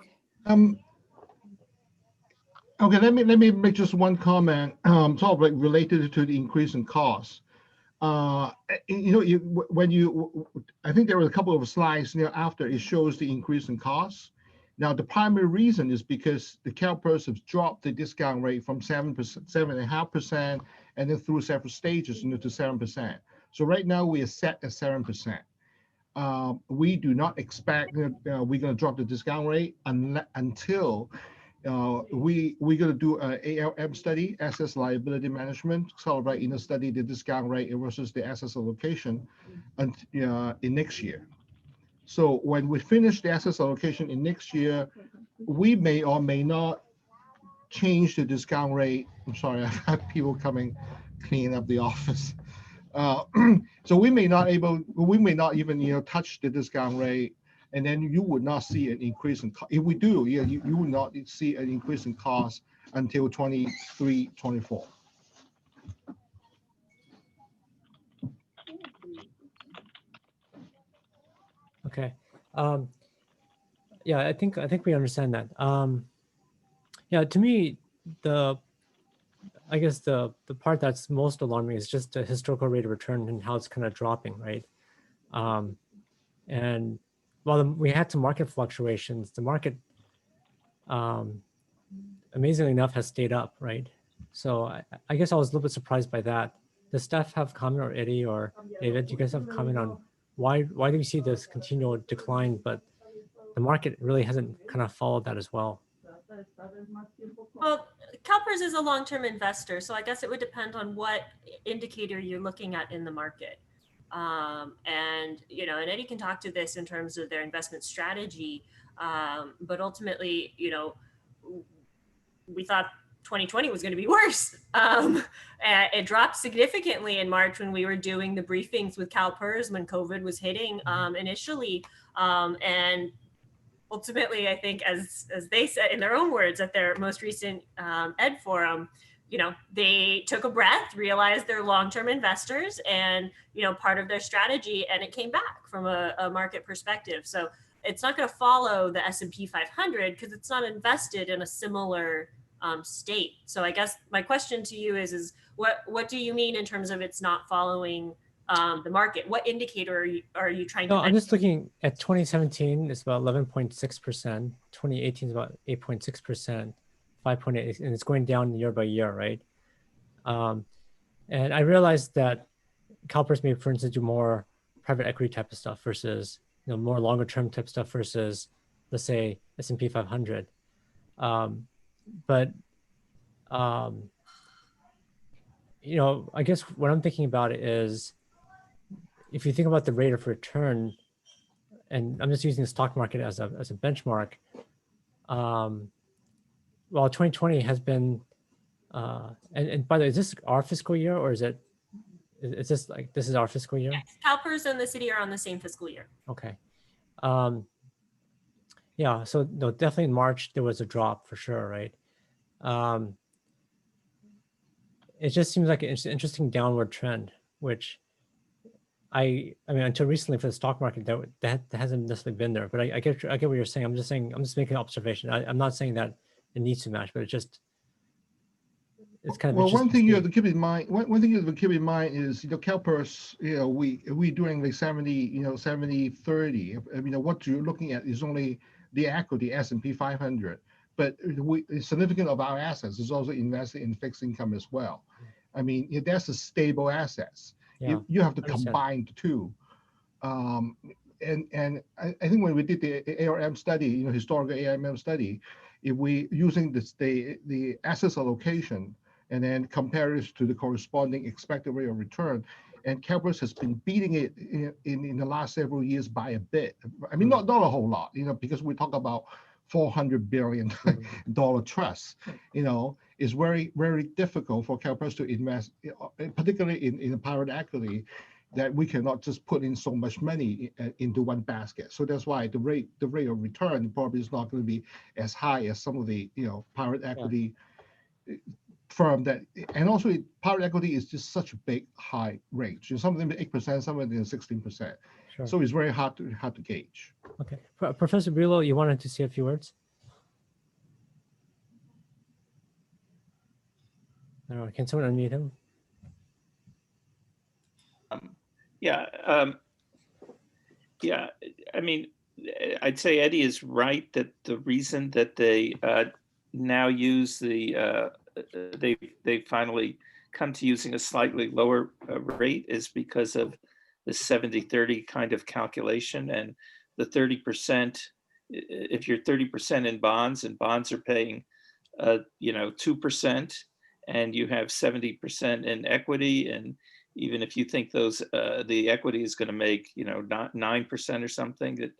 S8: Okay, let me make just one comment, sort of like related to the increase in costs. I think there were a couple of slides after it shows the increase in costs. Now, the primary reason is because the CalPERS have dropped the discount rate from 7.5%, and then through several stages to 7%. So right now we are set at 7%. We do not expect that we're going to drop the discount rate until we're going to do an ALM study, asset liability management, sort of like study the discount rate versus the asset allocation in next year. So when we finish the asset allocation in next year, we may or may not change the discount rate. I'm sorry, I've had people coming cleaning up the office. So we may not even touch the discount rate, and then you would not see an increase in cost. If we do, you would not see an increase in cost until 23, 24.
S1: Okay. Yeah, I think we understand that. Yeah, to me, I guess the part that's most alarming is just the historical rate of return and how it's kind of dropping, right? And while we had some market fluctuations, the market, amazingly enough, has stayed up, right? So I guess I was a little bit surprised by that. Does staff have comment, or Eddie or David, do you guys have comment on why do we see this continual decline, but the market really hasn't kind of followed that as well?
S5: Well, CalPERS is a long-term investor, so I guess it would depend on what indicator you're looking at in the market. And Eddie can talk to this in terms of their investment strategy. But ultimately, we thought 2020 was going to be worse. It dropped significantly in March when we were doing the briefings with CalPERS when COVID was hitting initially. And ultimately, I think, as they said in their own words at their most recent Ed Forum, they took a breath, realized they're long-term investors, and part of their strategy, and it came back from a market perspective. So it's not going to follow the S&P 500 because it's not invested in a similar state. So I guess my question to you is what do you mean in terms of it's not following the market? What indicator are you trying to?
S1: No, I'm just looking at 2017. It's about 11.6%. 2018 is about 8.6%, 5.8, and it's going down year by year, right? And I realized that CalPERS may, for instance, do more private equity type of stuff versus more longer term type stuff versus, let's say, S&P 500. But I guess what I'm thinking about is, if you think about the rate of return, and I'm just using the stock market as a benchmark, while 2020 has been, and by the way, is this our fiscal year or is it Is this like, this is our fiscal year?
S5: Yes, CalPERS and the city are on the same fiscal year.
S1: Okay. Yeah, so no, definitely in March, there was a drop for sure, right? It just seems like it's an interesting downward trend, which I mean, until recently for the stock market, that hasn't necessarily been there, but I get what you're saying. I'm just saying, I'm just making an observation. I'm not saying that it needs to match, but it's kind of
S8: Well, one
S1: interesting
S8: thing
S1: to
S8: you
S1: see.
S8: have to keep in mind, one thing you have to keep in mind is, CalPERS, we doing like 70-30. What you're looking at is only the equity S&P 500, but significant of our assets is also invested in fixed income as well. I mean, that's a stable assets.
S1: Yeah,
S8: You have to
S1: understand.
S8: combine the two. And I think when we did the ARM study, historical ARM study, if we using the assets allocation and then compare it to the corresponding expected rate of return, and CalPERS has been beating it in the last several years by a bit. I mean, not a whole lot, because we talk about $400 billion trust. It's very, very difficult for CalPERS to invest, particularly in private equity, that we cannot just put in so much money into one basket. So that's why the rate of return probably is not going to be as high as some of the private equity firm that, and also private equity is just such a big high range. Some of them 8%, some of them 16%.
S1: Sure.
S8: So it's very hard to gauge.
S1: Okay, Professor Brillo, you wanted to say a few words? I don't know. Can someone unmute him?
S9: Yeah, yeah. I mean, I'd say Eddie is right that the reason that they now use they finally come to using a slightly lower rate is because of the 70-30 kind of calculation, and the 30%. If you're 30% in bonds, and bonds are paying 2%, and you have 70% in equity, and even if you think the equity is going to make not 9% or something,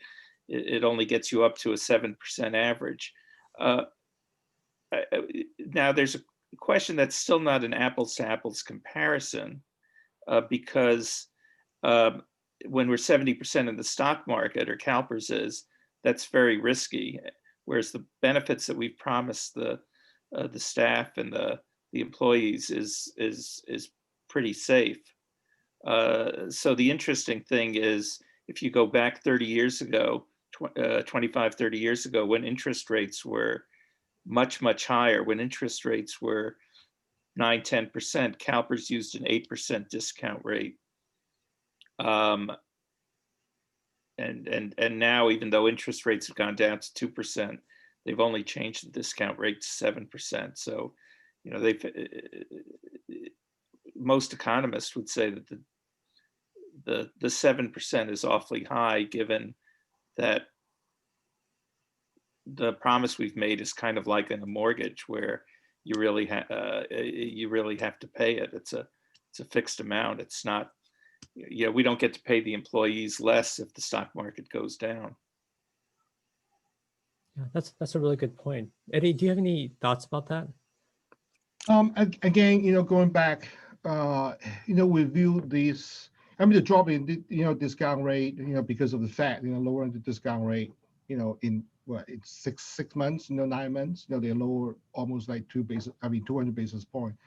S9: it only gets you up to a 7% average. Now there's a question that's still not an apples to apples comparison, because when we're 70% in the stock market, or CalPERS is, that's very risky, whereas the benefits that we've promised the staff and the employees is pretty safe. So the interesting thing is, if you go back 30 years ago, 25, 30 years ago, when interest rates were much, much higher, when interest rates were 9, 10%, CalPERS used an 8% discount rate. And now, even though interest rates have gone down to 2%, they've only changed the discount rate to 7%. So, most economists would say that the 7% is awfully high, given that the promise we've made is kind of like in a mortgage, where you really have to pay it. It's a fixed amount. It's not, we don't get to pay the employees less if the stock market goes down.
S1: Yeah, that's a really good point. Eddie, do you have any thoughts about that?
S8: Again, going back, we view these. I mean, the drop in discount rate, because of the Fed, lowering the discount rate, in it's six months, 9 months, they lower almost like 200 basis points.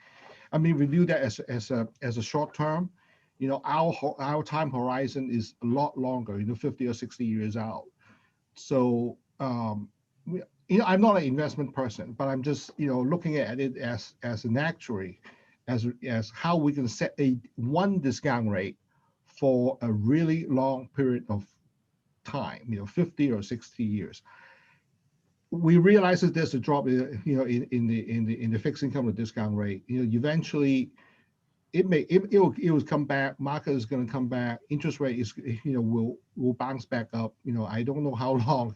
S8: I mean, we view that as a short term. Our time horizon is a lot longer, 50 or 60 years out. So, I'm not an investment person, but I'm just, looking at it as an actuary, as how we can set one discount rate for a really long period of time, 50 or 60 years. We realize that there's a drop, in the fixed income discount rate. Eventually, it will come back. Market is going to come back. Interest rate is, will bounce back up. I don't know how long.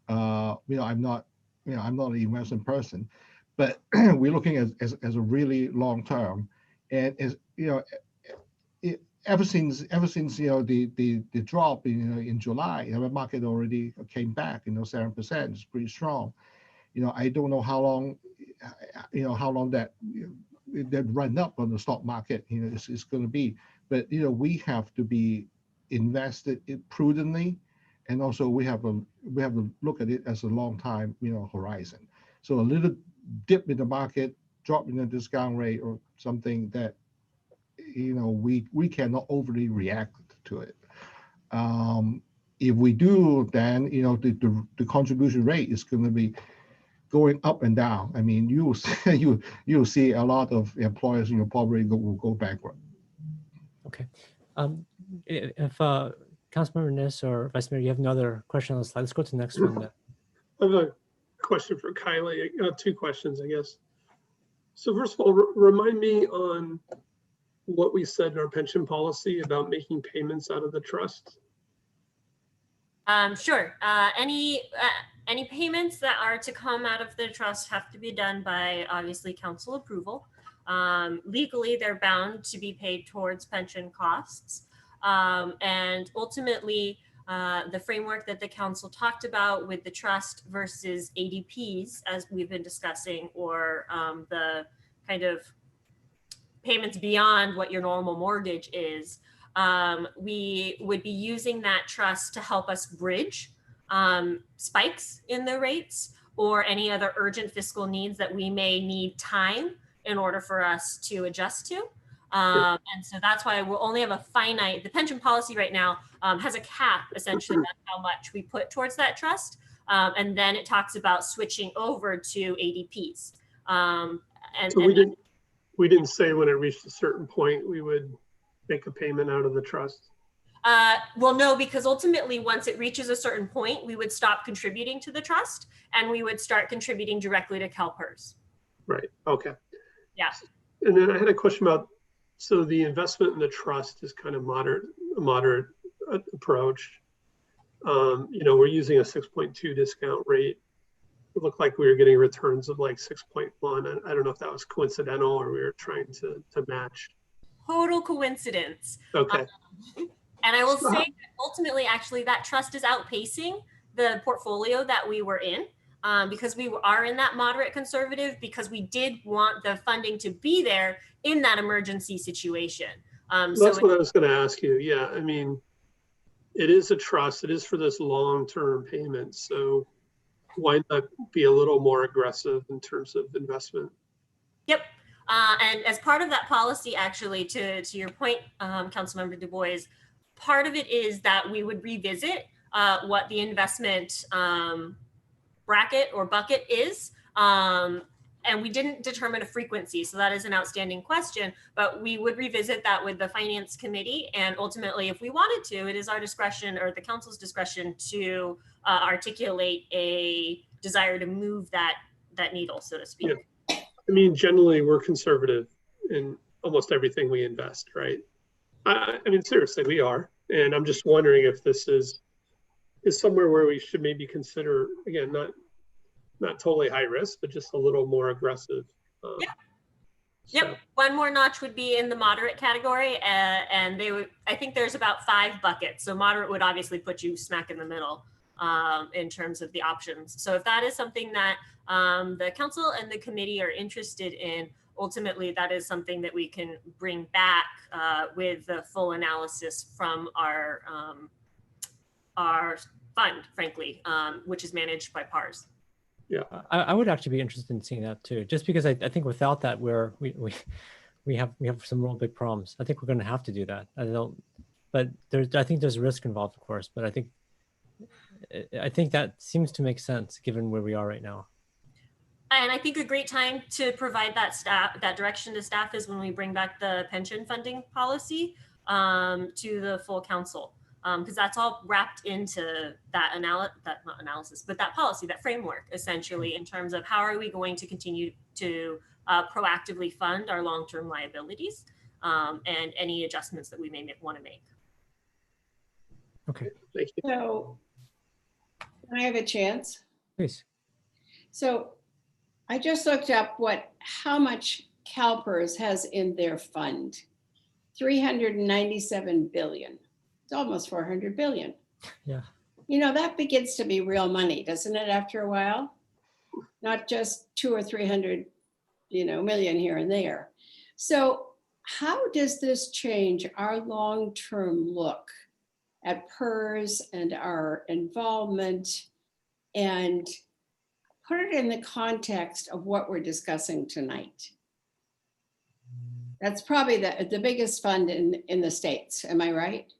S8: I'm not an investment person, but we're looking as a really long term. And as ever since the drop in July, the market already came back. 7% is pretty strong. I don't know how long that run up on the stock market is going to be, but we have to be invested prudently, and also we have to look at it as a long time horizon. So a little dip in the market, drop in the discount rate, or something that we cannot overly react to it. If we do, then the contribution rate is going to be going up and down. I mean, you'll see a lot of employers probably will go bankrupt.
S1: Okay. If Councilmember Nis or Vice Mayor, you have another question on the slide, let's go to the next one then.
S7: I have a question for Kylie. Two questions, I guess. So first of all, remind me on what we said in our pension policy about making payments out of the trust.
S5: Sure. Any payments that are to come out of the trust have to be done by obviously council approval. Legally, they're bound to be paid towards pension costs. And ultimately, the framework that the council talked about with the trust versus ADPs, as we've been discussing, or the kind of payments beyond what your normal mortgage is, we would be using that trust to help us bridge spikes in the rates or any other urgent fiscal needs that we may need time in order for us to adjust to. And so that's why we'll only have a finite, the pension policy right now has a cap essentially on how much we put towards that trust. And then it talks about switching over to ADPs.
S7: So we didn't say when it reached a certain point, we would make a payment out of the trust.
S5: Well, no, because ultimately, once it reaches a certain point, we would stop contributing to the trust and we would start contributing directly to Calpers.
S7: Right. Okay.
S5: Yeah.
S7: And then I had a question about, so the investment in the trust is kind of moderate approach. We're using a 6.2 discount rate. It looked like we were getting returns of like 6.1. I don't know if that was coincidental or we were trying to match.
S5: Total coincidence.
S7: Okay.
S5: And I will say that ultimately, actually, that trust is outpacing the portfolio that we were in because we are in that moderate conservative because we did want the funding to be there in that emergency situation.
S7: That's what I was going to ask you. Yeah, I mean, it is a trust. It is for this long-term payment. So why not be a little more aggressive in terms of investment?
S5: Yep. And as part of that policy, actually, to your point, Councilmember Du Bois, part of it is that we would revisit what the investment bracket or bucket is. And we didn't determine a frequency. So that is an outstanding question, but we would revisit that with the Finance Committee. And ultimately, if we wanted to, it is our discretion or the council's discretion to articulate a desire to move that needle, so to speak.
S7: Yeah. I mean, generally, we're conservative in almost everything we invest, right? I mean, seriously, we are. And I'm just wondering if this is somewhere where we should maybe consider, again, not totally high risk, but just a little more aggressive.
S5: Yep. One more notch would be in the moderate category. And I think there's about 5 buckets. So moderate would obviously put you smack in the middle in terms of the options. So if that is something that the council and the committee are interested in, ultimately that is something that we can bring back with the full analysis from our fund, frankly, which is managed by PARS.
S1: Yeah, I would actually be interested in seeing that too, just because I think without that we have some real big problems. I think we're going to have to do that. I think there's risk involved, of course, but I think that seems to make sense given where we are right now.
S5: And I think a great time to provide that direction to staff is when we bring back the pension funding policy to the full council. Because that's all wrapped into that that policy, that framework, essentially, in terms of how are we going to continue to proactively fund our long-term liabilities and any adjustments that we may want to make.
S1: Okay.
S7: Thank you.
S3: So I have a chance.
S1: Please.
S3: So I just looked up how much Calpers has in their fund. 397 billion. It's almost 400 billion.
S1: Yeah.
S3: That begins to be real money, doesn't it, after a while? Not just 200 or 300, million here and there. So how does this change our long-term look at PERS and our involvement, and put it in the context of what we're discussing tonight? That's probably the biggest fund in the States. Am I right?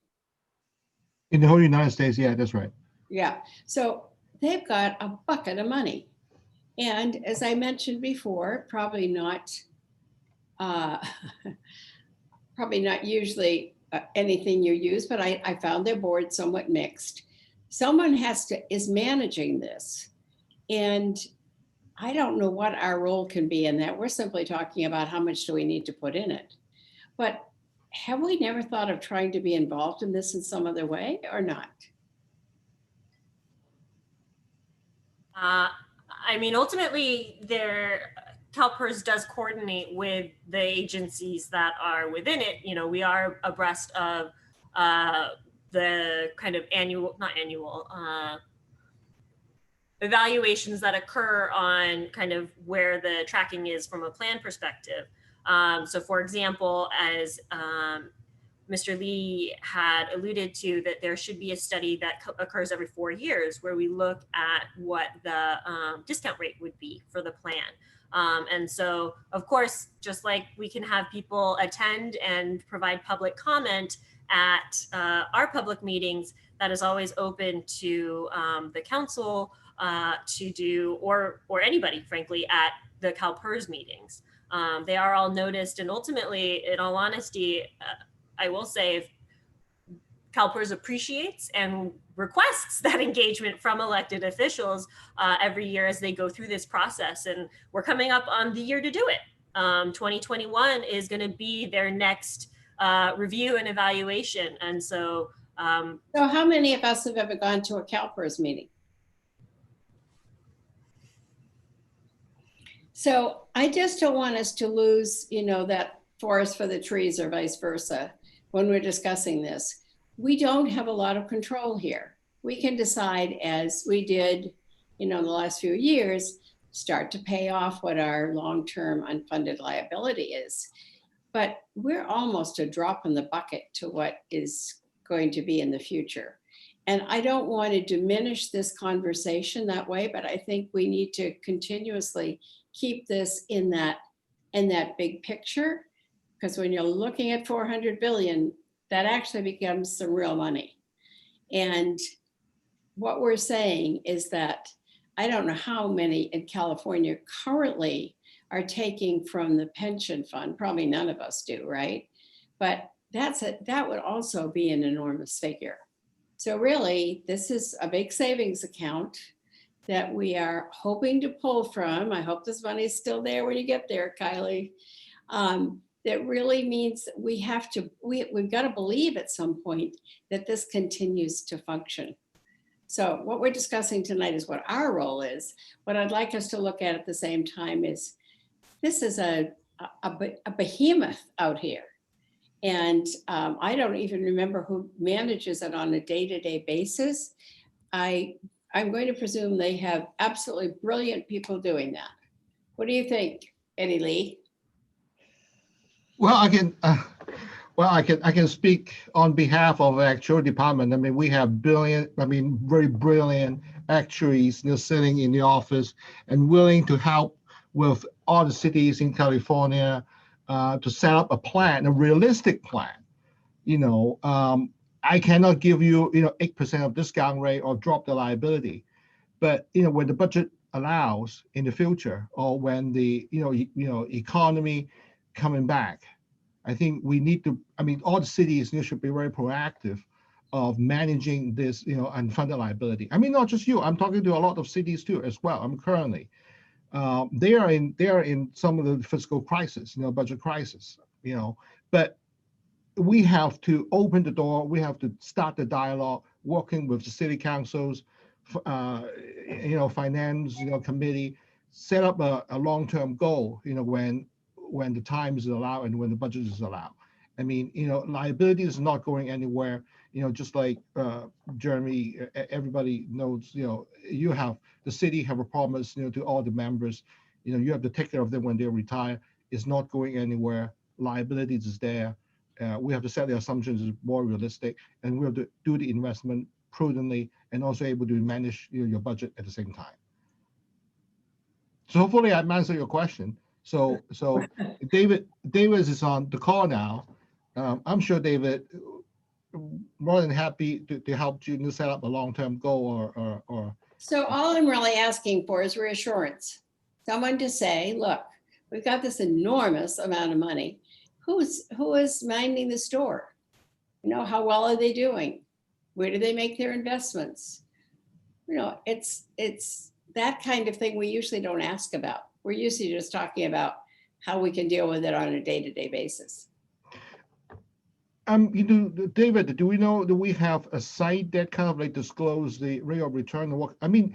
S8: In the whole United States, yeah, that's right.
S3: Yeah. So they've got a bucket of money. And as I mentioned before, probably not usually anything you use, but I found their board somewhat mixed. Someone is managing this. And I don't know what our role can be in that. We're simply talking about how much do we need to put in it. But have we never thought of trying to be involved in this in some other way or not?
S5: I mean, ultimately, CalPERS does coordinate with the agencies that are within it. You know, we are abreast of the kind of evaluations that occur on kind of where the tracking is from a plan perspective. So for example, as Mr. Lee had alluded to, that there should be a study that occurs every 4 years where we look at what the discount rate would be for the plan. And so, of course, just like we can have people attend and provide public comment at our public meetings, that is always open to the council to do, or anybody, frankly, at the CalPERS meetings. They are all noticed, and ultimately, in all honesty, I will say, if CalPERS appreciates and requests that engagement from elected officials every year as they go through this process. And we're coming up on the year to do it. 2021 is going to be their next review and evaluation. And so
S3: so how many of us have ever gone to a CalPERS meeting? So I just don't want us to lose, you know, that forest for the trees or vice versa when we're discussing this. We don't have a lot of control here. We can decide, as we did, you know, in the last few years, start to pay off what our long-term unfunded liability is. But we're almost a drop in the bucket to what is going to be in the future. And I don't want to diminish this conversation that way, but I think we need to continuously keep this in that big picture, because when you're looking at 400 billion, that actually becomes some real money. And what we're saying is that I don't know how many in California currently are taking from the pension fund. Probably none of us do, right? But that would also be an enormous figure. So really, this is a big savings account that we are hoping to pull from. I hope this money is still there when you get there, Kylie. That really means that we've got to believe at some point that this continues to function. So what we're discussing tonight is what our role is. What I'd like us to look at the same time is, this is a behemoth out here. And I don't even remember who manages it on a day-to-day basis. I'm going to presume they have absolutely brilliant people doing that. What do you think, Eddie Lee?
S8: Well, I can speak on behalf of the actuarial department. I mean, we have very brilliant actuaries, you know, sitting in the office and willing to help with all the cities in California to set up a plan, a realistic plan. You know, I cannot give you, 8% of discount rate or drop the liability, but when the budget allows in the future, or when the economy coming back, I think we need to. I mean, all the cities should be very proactive of managing this, unfunded liability. I mean, not just you. I'm talking to a lot of cities too, as well. I'm currently. They are in some of the fiscal crisis, budget crisis, but we have to open the door. We have to start the dialogue, working with the city councils, finance, committee, set up a long-term goal, when the time is allowed and when the budget is allowed. I mean, liability is not going anywhere. Just like Jeremy, everybody knows, the city have a promise, to all the members, you have to take care of them when they retire. It's not going anywhere. liabilities is there. We have to set the assumptions is more realistic, and we have to do the investment prudently and also able to manage your budget at the same time. So hopefully I've answered your question. So David is on the call now. I'm sure David more than happy to help you set up a long-term goal or.
S3: So all I'm really asking for is reassurance. Someone to say, look, we've got this enormous amount of money. Who is minding the store? You know, how well are they doing? Where do they make their investments? You know, it's that kind of thing we usually don't ask about. We're usually just talking about how we can deal with it on a day-to-day basis.
S8: You know, David, do we know that we have a site that kind of like disclose the rate of return? I mean,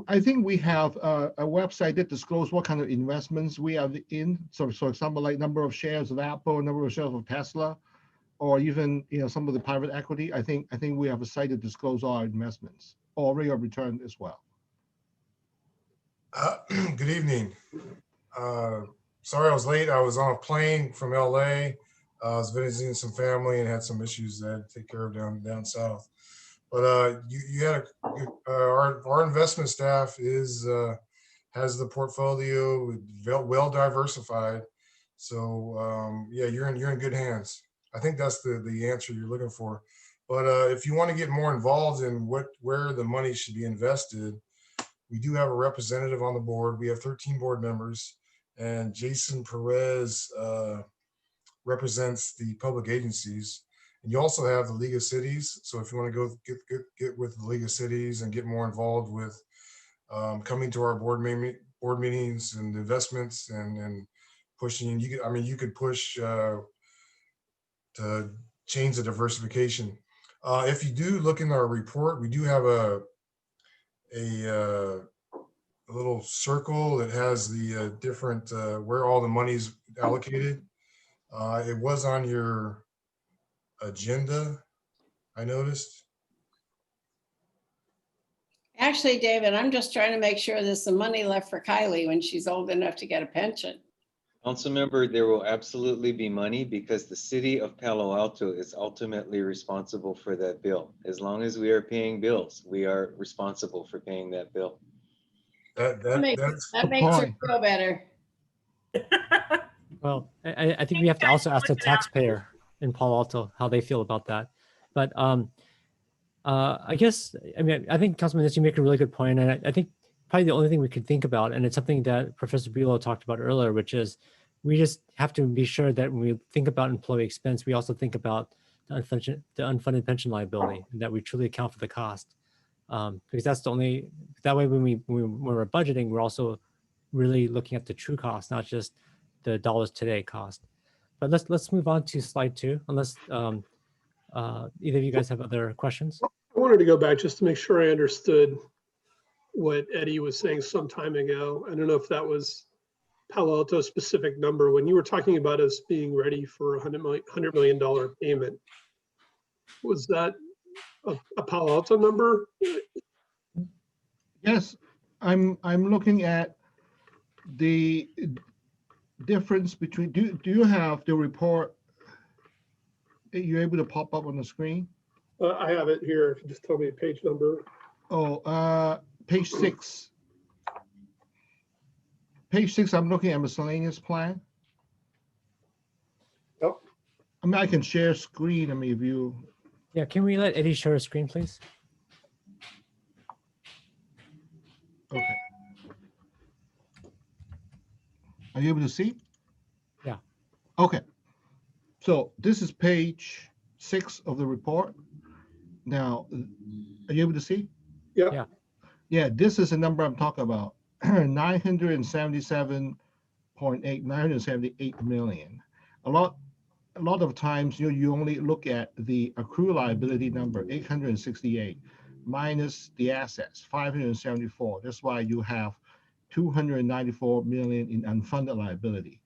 S8: I think we have a website that discloses what kind of investments we have in. So, for example, like number of shares of Apple, number of shares of Tesla, or even some of the private equity. I think we have a site that discloses our investments or rate of return as well.
S11: Good evening. Sorry I was late. I was on a plane from LA. I was visiting some family and had some issues that I had to take care of down south. But you had our investment staff has the portfolio well diversified. So yeah, you're in good hands. I think that's the answer you're looking for. But if you want to get more involved in where the money should be invested, we do have a representative on the board. We have 13 board members, and Jason Perez represents the public agencies. And you also have the League of Cities. So if you want to go get with the League of Cities and get more involved with coming to our board meetings and investments and pushing, you could push to change the diversification. If you do look in our report, we do have a little circle that has the different where all the money's allocated. It was on your agenda, I noticed.
S3: Actually, David, I'm just trying to make sure there's some money left for Kylie when she's old enough to get a pension.
S10: Councilmember, there will absolutely be money because the city of Palo Alto is ultimately responsible for that bill. As long as we are paying bills, we are responsible for paying that bill.
S3: That makes her feel better.
S1: Well, I think we have to also ask the taxpayer in Palo Alto how they feel about that. But I guess, I think Councilman, you make a really good point, and I think probably the only thing we could think about, and it's something that Professor Bulow talked about earlier, which is we just have to be sure that when we think about employee expense, we also think about the unfunded pension liability, and that we truly account for the cost. Because that's the only, that way when we're budgeting, we're also really looking at the true cost, not just the dollars today cost. But let's move on to slide 2, unless either of you guys have other questions.
S7: I wanted to go back just to make sure I understood what Eddie was saying some time ago. I don't know if that was Palo Alto specific number. When you were talking about us being ready for $100 million payment, was that a Palo Alto number?
S8: Yes, I'm looking at the difference between, do you have the report? Are you able to pop up on the screen?
S7: I have it here. If you just tell me a page number.
S8: Oh, page 6. Page 6, I'm looking at miscellaneous plan.
S7: Yep.
S8: I can share screen. If you.
S1: Yeah, can we let Eddie share a screen, please?
S8: Okay. Are you able to see?
S1: Yeah.
S8: Okay. So this is page 6 of the report. Now, are you able to see?
S7: Yep.
S1: Yeah.
S8: Yeah, this is the number I'm talking about. 978 million. A lot of times you only look at the accrued liability number, 868, minus the assets, 574. That's why you have 294 million in unfunded liability.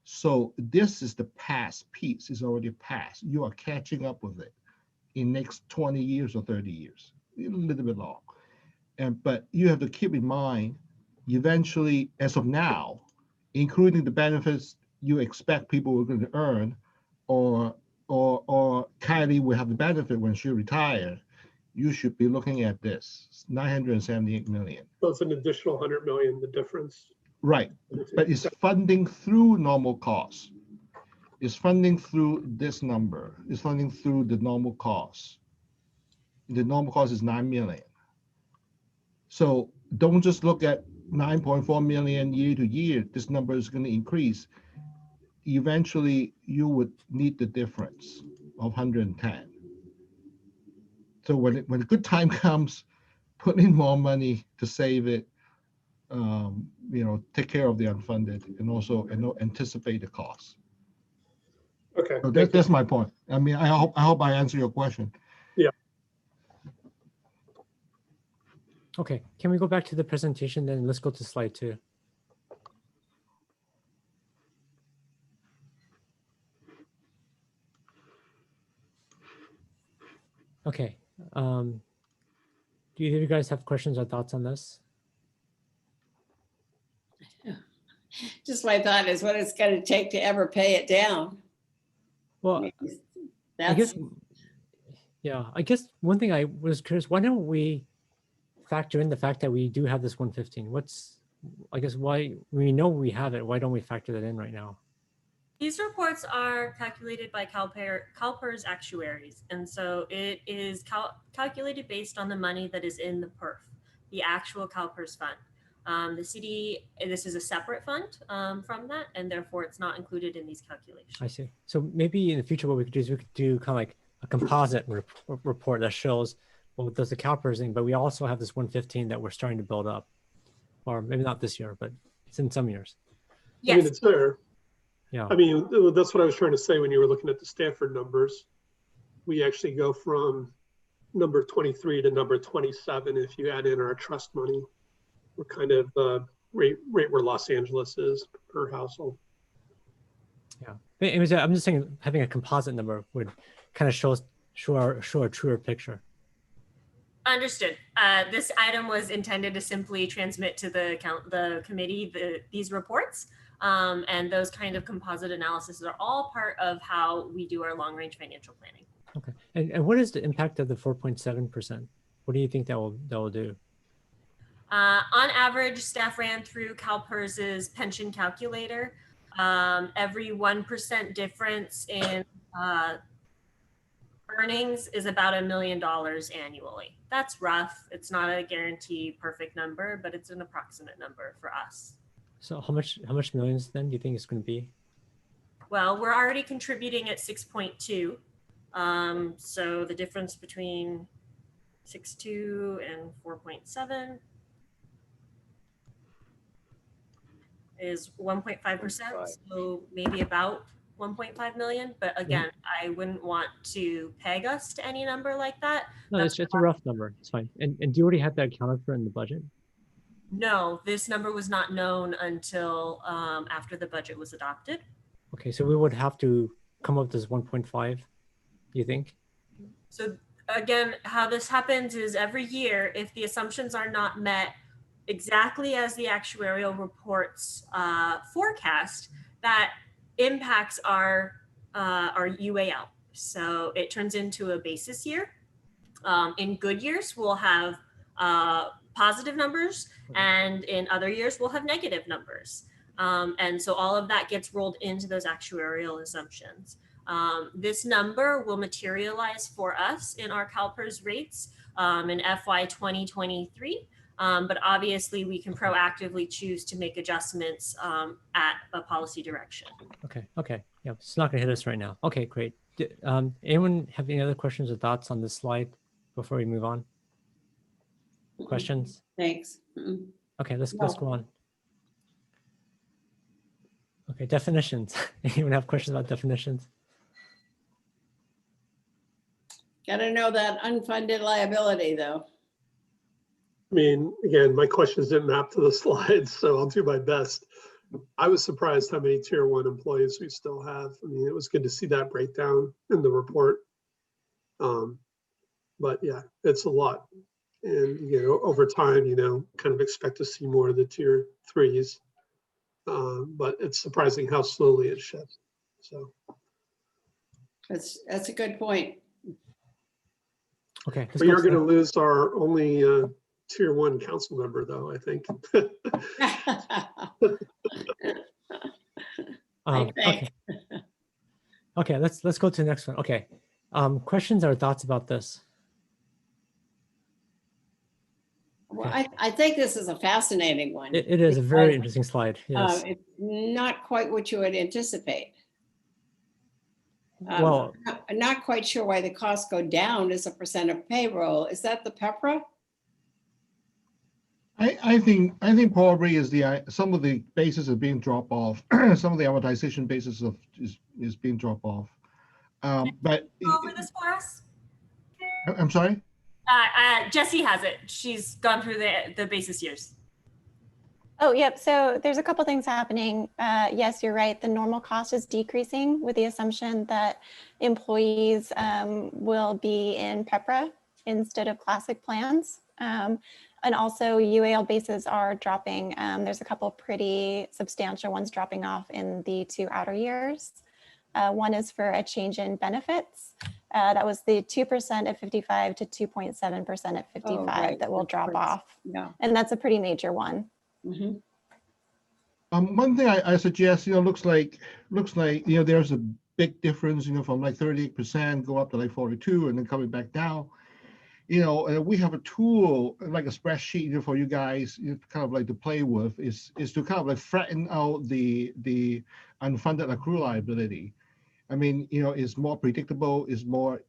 S8: So this is the past piece. It's already past. You are catching up with it in next 20 years or 30 years, a little bit long. But you have to keep in mind, eventually, as of now, including the benefits you expect people are going to earn, or Kylie will have the benefit when she retires, you should be looking at this. It's 978 million.
S7: So it's an additional 100 million, the difference.
S8: Right, but it's funding through normal costs. It's funding through this number. It's funding through the normal costs. The normal cost is 9 million. So don't just look at 9.4 million year to year. This number is going to increase. Eventually, you would need the difference of 110. So when a good time comes, put in more money to save it. Take care of the unfunded and also anticipate the costs.
S7: Okay.
S8: So that's my point. I mean, I hope I answer your question.
S7: Yeah.
S1: Okay, can we go back to the presentation then? Let's go to slide 2. Okay. Do either of you guys have questions or thoughts on this?
S3: Just my thought is what it's going to take to ever pay it down.
S1: Well, I guess, yeah, I guess one thing I was curious, why don't we factor in the fact that we do have this 115? I guess why, we know we have it, why don't we factor that in right now?
S5: These reports are calculated by Calpers actuaries, and so it is calculated based on the money that is in the PERF, the actual Calpers fund. The city, this is a separate fund from that, and therefore it's not included in these calculations.
S1: I see. So maybe in the future, what we could do is we could do kind of like a composite report that shows, well, does the Calpers thing, but we also have this 115 that we're starting to build up, or maybe not this year, but it's in some years.
S5: Yes.
S7: I mean, it's there.
S1: Yeah.
S7: I mean, that's what I was trying to say when you were looking at the Stanford numbers. We actually go from number 23 to number 27 if you add in our trust money. We're kind of rate where Los Angeles is per household.
S1: Yeah. Anyways, I'm just saying having a composite number would kind of show a truer picture.
S5: Understood. This item was intended to simply transmit to the committee these reports. And those kind of composite analyses are all part of how we do our long-range financial planning.
S1: Okay. And what is the impact of the 4.7%? What do you think that will do?
S5: On average, staff ran through Calpers's pension calculator. Every 1% difference in earnings is about $1 million annually. That's rough. It's not a guaranteed perfect number, but it's an approximate number for us.
S1: So how much millions then do you think it's going to be?
S5: Well, we're already contributing at 6.2. So the difference between 6.2 and 4.7 is 1.5%. So maybe about 1.5 million. But again, I wouldn't want to peg us to any number like that.
S1: No, it's a rough number. It's fine. And do you already have that accounted for in the budget?
S5: No, this number was not known until after the budget was adopted.
S1: Okay, so we would have to come up with this 1.5, you think?
S5: So again, how this happens is every year, if the assumptions are not met exactly as the actuarial reports forecast, that impacts our UAL. So it turns into a basis year. In good years, we'll have positive numbers, and in other years we'll have negative numbers. And so all of that gets rolled into those actuarial assumptions. This number will materialize for us in our Calpers rates in FY 2023, but obviously we can proactively choose to make adjustments at a policy direction.
S1: Okay, yeah, it's not gonna hit us right now. Okay, great. Anyone have any other questions or thoughts on this slide before we move on? Questions?
S3: Thanks.
S1: Okay, let's go on. Okay, definitions. Anyone have questions about definitions?
S3: Gotta know that unfunded liability though.
S7: I mean, again, my questions didn't map to the slides, so I'll do my best. I was surprised how many tier 1 employees we still have. I mean, it was good to see that breakdown in the report. But yeah, it's a lot. And, over time, kind of expect to see more of the tier 3s. but it's surprising how slowly it shifts. So
S3: That's a good point.
S1: Okay.
S7: we are going to lose our only tier 1 council member, though, I think.
S3: I think.
S1: Okay. Okay, let's go to the next one. Okay. Questions or thoughts about this?
S3: Well, I think this is a fascinating one.
S1: It is a very
S3: because,
S1: interesting slide. Yes.
S3: It's not quite what you would anticipate.
S1: Well,
S3: I'm not quite sure why the costs go down as a % of payroll. Is that the PEPRA?
S8: I think probably is some of the basis is being dropped off. Some of the amortization basis is being dropped off. But
S5: Go over this for us.
S8: I'm sorry.
S5: Jessie has it. She's gone through the basis years.
S4: Oh, yep. So there's a couple things happening. Yes, you're right. The normal cost is decreasing with the assumption that employees will be in PEPRA instead of classic plans. And also UAL bases are dropping. There's a couple pretty substantial ones dropping off in the 2 outer years. One is for a change in benefits. That was the 2% at 55 to 2.7% at 55
S3: right.
S4: that will drop off.
S3: Yeah.
S4: And that's a pretty major one.
S3: Mm-hmm.
S8: One thing I suggest, looks like, there's a big difference, from like 38% go up to like 42 and then coming back down. We have a tool like a spreadsheet for you guys, kind of like to play with is to kind of like flatten out the unfunded accrual liability. I mean, it's more predictable, it's more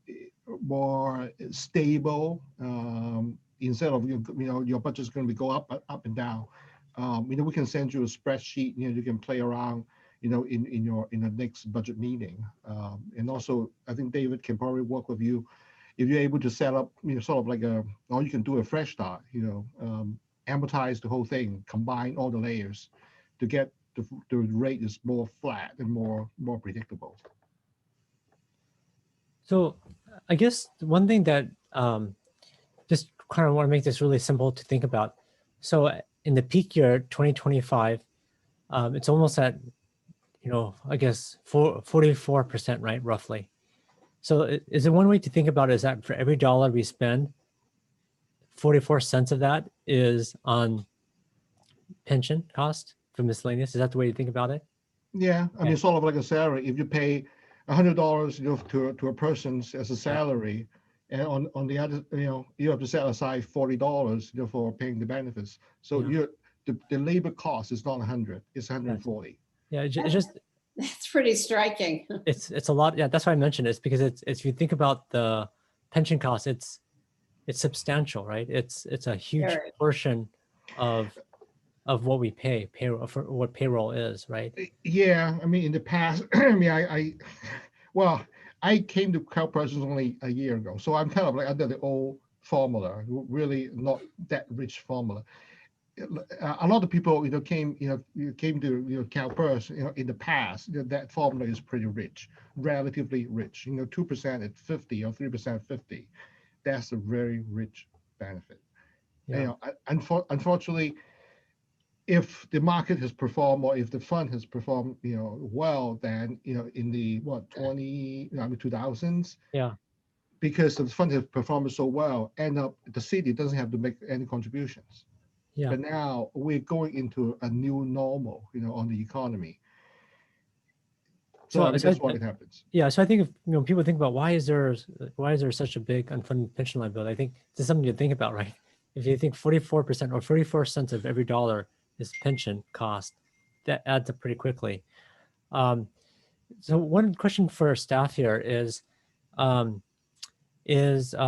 S8: stable. Instead of your budget's going to go up and down. We can send you a spreadsheet. You can play around. In the next budget meeting. And also, I think David can probably work with you if you're able to set up, sort of like or you can do a fresh start. Amortize the whole thing, combine all the layers, to get the rate is more flat and more predictable.
S1: so I guess one thing that just kind of want to make this really simple to think about. So in the peak year 2025, it's almost at, I guess 44%, right, roughly. So is it one way to think about it is that for every dollar we spend, 44 cents of that is on pension cost for miscellaneous? Is that the way you think about it?
S8: Yeah, I mean, sort of like a salary. If you pay $100, to a person as a salary, and on the other, you have to set aside $40, for paying the benefits. So the labor cost is not 100; it's 140.
S1: Yeah, it's just
S3: That's pretty striking.
S1: it's a lot. Yeah, that's why I mentioned it. It's because it's if you think about the pension cost, it's substantial, right? It's a huge portion of what we pay payroll for what payroll is, right?
S8: Yeah, I mean, in the past, I mean, I came to Calpers only a year ago, so I'm kind of like under the old formula, really not that rich formula. A lot of people, came to Calpers, in the past. That formula is pretty rich, relatively rich. 2% at 50 or 3% at 50. That's a very rich benefit.
S1: Yeah.
S8: Unfortunately, if the market has performed or if the fund has performed, well, then, in the 2000s,
S1: Yeah.
S8: because the fund has performed so well, end up the city doesn't have to make any contributions.
S1: Yeah.
S8: But now we're going into a new normal, on the economy. So that's why it happens.
S1: Yeah. So I think if people think about why is there such a big unfunded pension liability, I think this is something to think about, right? If you think 44% or 44 cents of every dollar is pension cost, that adds up pretty quickly. So one question for staff here is people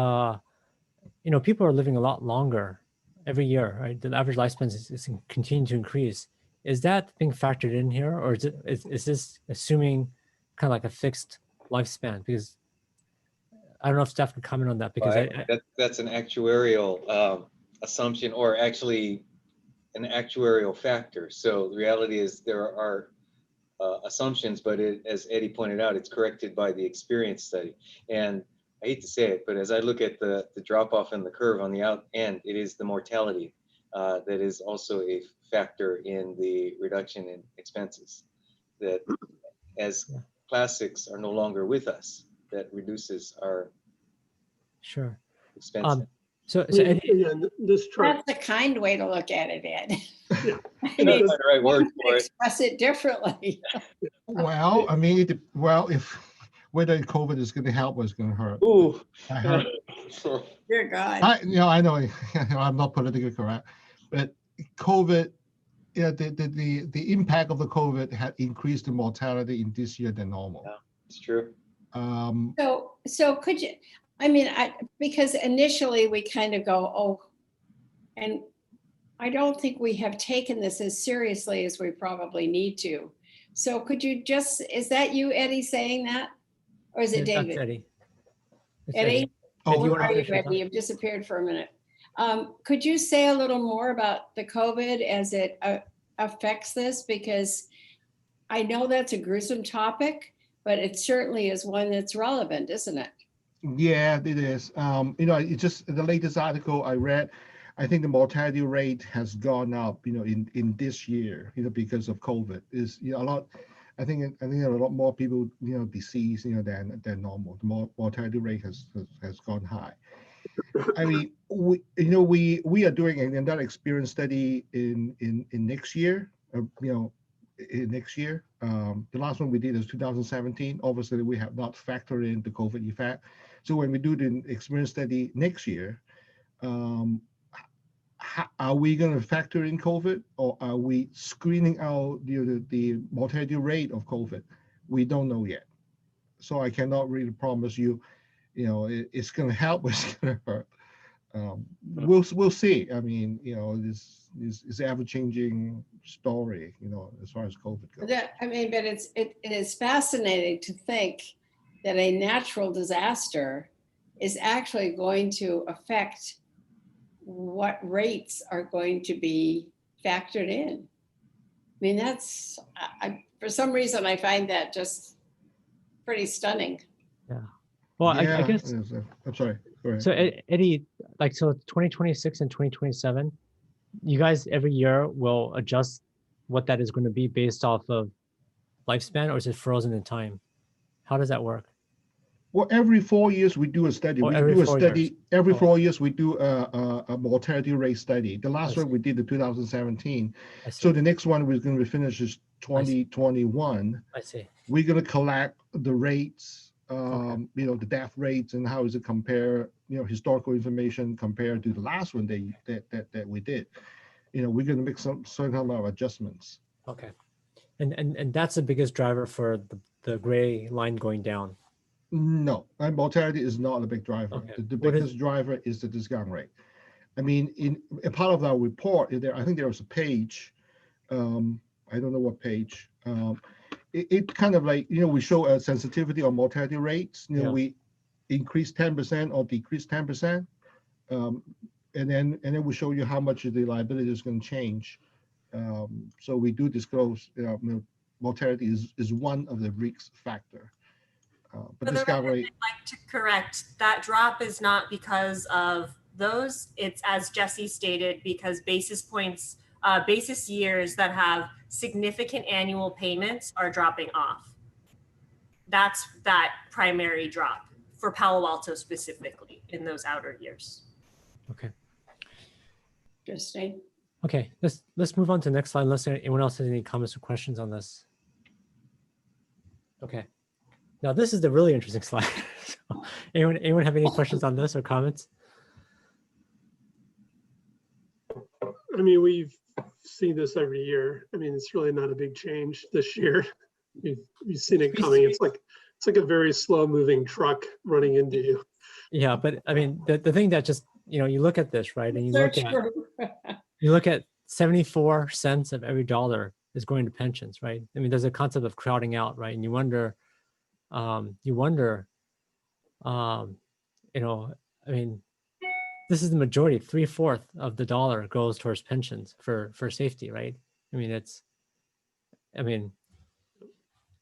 S1: are living a lot longer every year, right? The average lifespan is continuing to increase. Is that being factored in here, or is this assuming kind of like a fixed lifespan? Because I don't know if staff could comment on that, because
S10: that's an actuarial assumption, or actually an actuarial factor. So the reality is there are assumptions, but as Eddie pointed out, it's corrected by the experience study. And I hate to say it, but as I look at the drop off in the curve on the out end, it is the mortality that is also a factor in the reduction in expenses. That as classics are no longer with us, that reduces our
S1: Sure.
S10: expenses.
S1: So
S7: I mean,
S1: Eddie,
S7: again, this chart,
S3: That's a kind way to look at it, Ed.
S7: Yeah.
S3: I
S10: That's
S3: mean,
S10: not the right word for it.
S3: express it differently.
S8: Well, I mean, if whether COVID is going to help or it's going to hurt.
S10: Ooh.
S8: I heard.
S3: Dear God.
S8: I know I'm not politically correct, but COVID, yeah, the impact of the COVID had increased the mortality in this year than normal.
S10: Yeah, it's true.
S3: So could you, I mean, because initially we kind of go, oh, and I don't think we have taken this as seriously as we probably need to. So could you just, is that you, Eddie, saying that? Or is it
S1: that's
S3: David?
S1: Eddie. It's
S3: Eddie?
S8: Oh,
S1: Ed, you
S3: Where
S1: want to
S3: are you,
S1: finish your
S3: Eddie?
S1: thought?
S3: You've disappeared for a minute. Could you say a little more about the COVID as it affects this? Because I know that's a gruesome topic, but it certainly is one that's relevant, isn't it?
S8: Yeah, it is. It just the latest article I read, I think the mortality rate has gone up, in this year, because of COVID. Is a lot. I think a lot more people, deceased, than normal. The mortality rate has gone high. I mean, we are doing another experience study in next year. In next year. The last one we did is 2017. Obviously, we have not factored in the COVID effect. So when we do the experience study next year, are we going to factor in COVID, or are we screening out the mortality rate of COVID? We don't know yet. So I cannot really promise you, it's going to help or it's going to hurt. We'll see. I mean, this is ever-changing story, as far as COVID goes.
S3: But it is fascinating to think that a natural disaster is actually going to affect what rates are going to be factored in. I mean, that's, for some reason, I find that just pretty stunning.
S1: Yeah. Well,
S8: Yeah,
S1: I guess.
S8: I'm sorry. Go ahead.
S1: So Eddie, so 2026 and 2027, you guys every year will adjust what that is going to be based off of lifespan, or is it frozen in time? How does that work?
S8: Well, every 4 years we do a study.
S1: Oh,
S8: We
S1: every
S8: do a
S1: 4
S8: study
S1: years.
S8: every
S1: Oh.
S8: 4 years. We do a mortality rate study. The
S1: I
S8: last one
S1: see.
S8: we did in 2017.
S1: I see.
S8: So the next one we're going to finish is 2021.
S1: I see.
S8: We're going to collect the rates,
S1: Okay.
S8: the death rates, and how is it compare, historical information compared to the last one that we did. We're going to make some certain amount of adjustments.
S1: Okay. And that's the biggest driver for the gray line going down.
S8: No, mortality is not a big driver.
S1: Okay.
S8: The
S1: What is-
S8: biggest driver is the discount rate. I mean, in a part of our report, I think there was a page. I don't know what page. It kind of like, we show a sensitivity on mortality rates.
S1: Yeah.
S8: We increase 10% or decrease 10%, and then we show you how much the liability is going to change. So we do disclose, mortality is one of the risk factor. But
S5: For the
S8: discount
S5: record,
S8: rate.
S5: I'd like to correct, that drop is not because of those. It's, as Jesse stated, because basis years that have significant annual payments are dropping off. That's that primary drop for Palo Alto specifically in those outer years.
S1: Okay.
S3: Interesting.
S1: Okay. Let's move on to the next slide unless anyone else has any comments or questions on this. Okay. Now this is the really interesting slide. So, anyone have any questions on this or comments?
S7: I mean, we've seen this every year. I mean, it's really not a big change this year. You've seen it coming. It's like a very slow moving truck running into you.
S1: Yeah, but I mean, the thing that just, you look at this, right? And you look at 74 cents of every dollar is going to pensions, right? I mean, there's a concept of crowding out, right? And you wonder, I mean, this is the majority, 3/4 of the dollar goes towards pensions for safety, right? I mean,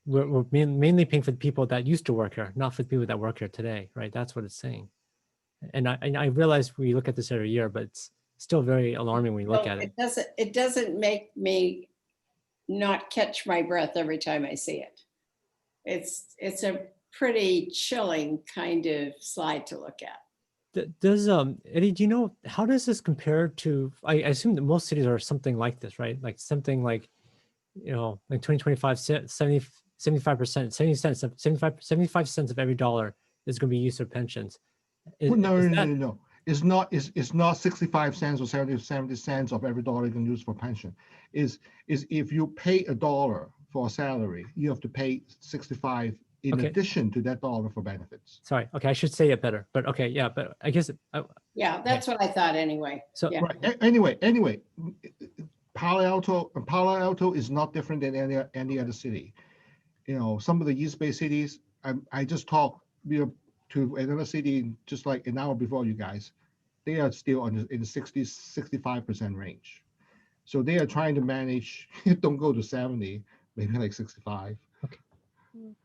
S1: we're mainly paying for the people that used to work here, not for the people that work here today, right? That's what it's saying. And I realize we look at this every year, but it's still very alarming when you look
S3: Well,
S1: at it.
S3: It doesn't make me not catch my breath every time I see it. It's a pretty chilling kind of slide to look at.
S1: Does Eddie, do you know how does this compare to? I assume that most cities are something like this, right? Like something like, you know, like 2025, 75%, 70 cents of 75 cents of every dollar is going to be used for pensions.
S8: Well, no,
S1: Is
S8: no,
S1: that
S8: no, no. It's not 65 cents or 70 cents of every dollar you can use for pension. Is if you pay a dollar for a salary, you have to pay 65 in
S1: Okay.
S8: addition to that dollar for benefits.
S1: sorry? Okay, I should say it better, but okay, yeah, but I guess
S3: Yeah, that's what I thought anyway.
S1: So-
S3: Yeah.
S8: Right. Anyway, Palo Alto is not different than any other city. You know, some of the East Bay cities. I just talked to another city just like an hour before you guys. They are still in the 65% range. So they are trying to manage. Don't go to 70, maybe like 65.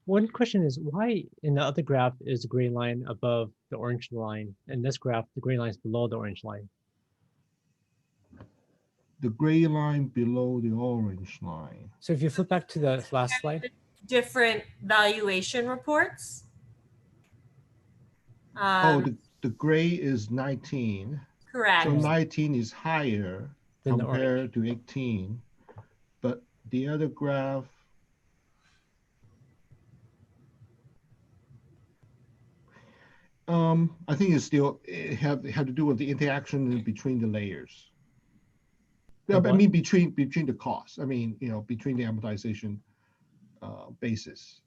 S1: one question is why in the other graph is the gray line above the orange line, and this graph the gray line is below the orange line.
S8: The gray line below the orange line.
S1: So if you flip back to the last slide,
S5: Different valuation reports.
S8: Oh, the gray is 19.
S5: Correct.
S8: So 19 is higher
S1: Then the orange.
S8: compared to 18. But the other graph, I think it's still have to do with the interaction between the layers. Yeah, but I mean between the costs. I mean, you know, between the amortization basis.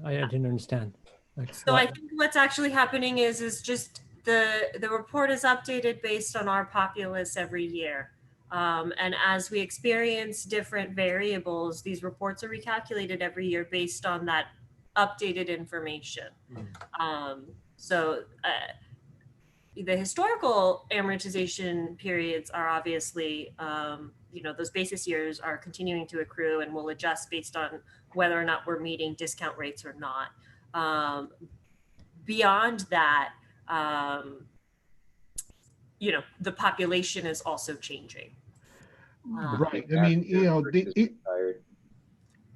S1: I didn't understand. Like,
S5: So
S1: what?
S5: I think what's actually happening is just the report is updated based on our populace every year. And as we experience different variables, these reports are recalculated every year based on that updated information. So the historical amortization periods are obviously, you know, those basis years are continuing to accrue and will adjust based on whether or not we're meeting discount rates or not. Beyond that, you know, the population is also changing.
S8: Right. I mean, you know,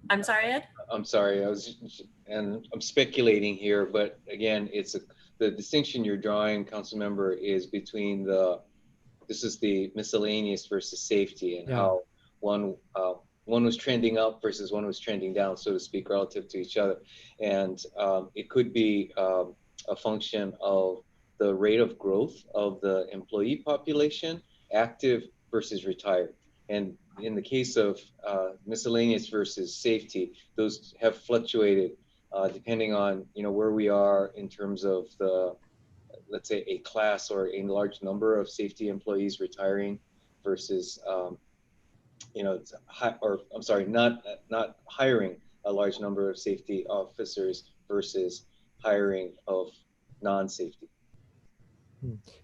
S5: I'm sorry, Ed?
S10: I'm sorry, I'm speculating here, but again, the distinction you're drawing, council member, is between this is the miscellaneous versus safety, and how one was trending up versus one was trending down, so to speak, relative to each other. And it could be a function of the rate of growth of the employee population, active versus retired. And in the case of miscellaneous versus safety, those have fluctuated depending on, you know, where we are in terms of the, let's say, a class or a large number of safety employees retiring versus, you know, not hiring a large number of safety officers versus hiring of non-safety.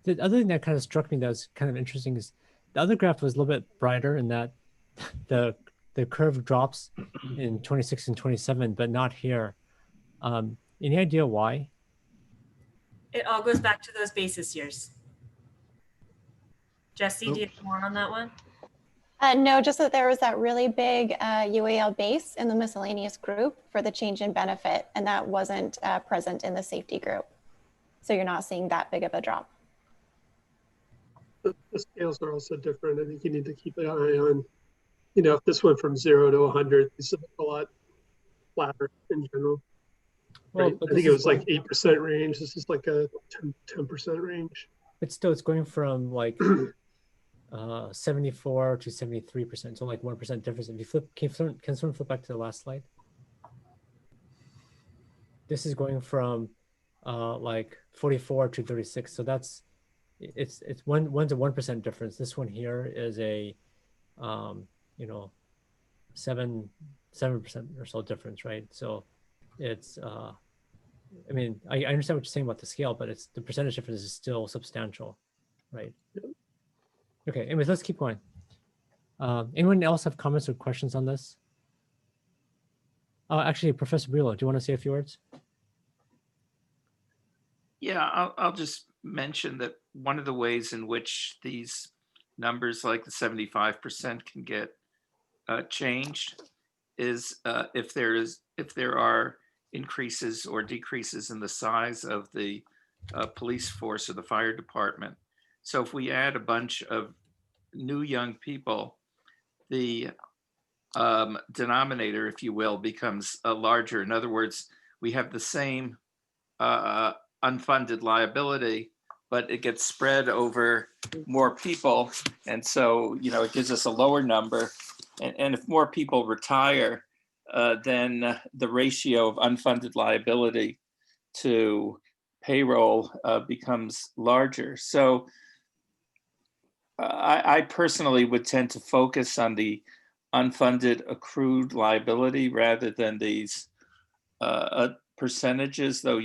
S1: The other thing that kind of struck me that was kind of interesting is the other graph was a little bit brighter in that the curve drops in 26 and 27, but not here. Any idea why?
S5: It all goes back to those basis years. Jesse, do you have more on that one?
S4: No, just that there was that really big UAL base in the miscellaneous group for the change in benefit, and that wasn't present in the safety group. So you're not seeing that big of a drop.
S7: The scales are also different. I think you need to keep an eye on, you know, if this went from 0 to 100, this is a lot flatter in general.
S1: Well,
S7: right? I think it was like 8% range. This is like a 10% range.
S1: But still, it's going from like 74 to 73%, so like 1% difference. If you flip, can someone flip back to the last slide? This is going from like 44 to 36, so that's it's one's a 1% difference. This one here is a you know, 7% or so difference, right? So it's I mean, I understand what you're saying about the scale, but it's the percentage difference is still substantial, right? Okay, anyways, let's keep going. Anyone else have comments or questions on this? Actually, Professor Brillo, do you want to say a few words?
S9: Yeah, I'll just mention that one of the ways in which these numbers like the 75% can get changed is if there are increases or decreases in the size of the police force or the fire department. So if we add a bunch of new young people, the denominator, if you will, becomes larger. In other words, we have the same unfunded liability, but it gets spread over more people. And so, it gives us a lower number. And if more people retire, then the ratio of unfunded liability to payroll becomes larger. So I personally would tend to focus on the unfunded accrued liability rather than these percentages, though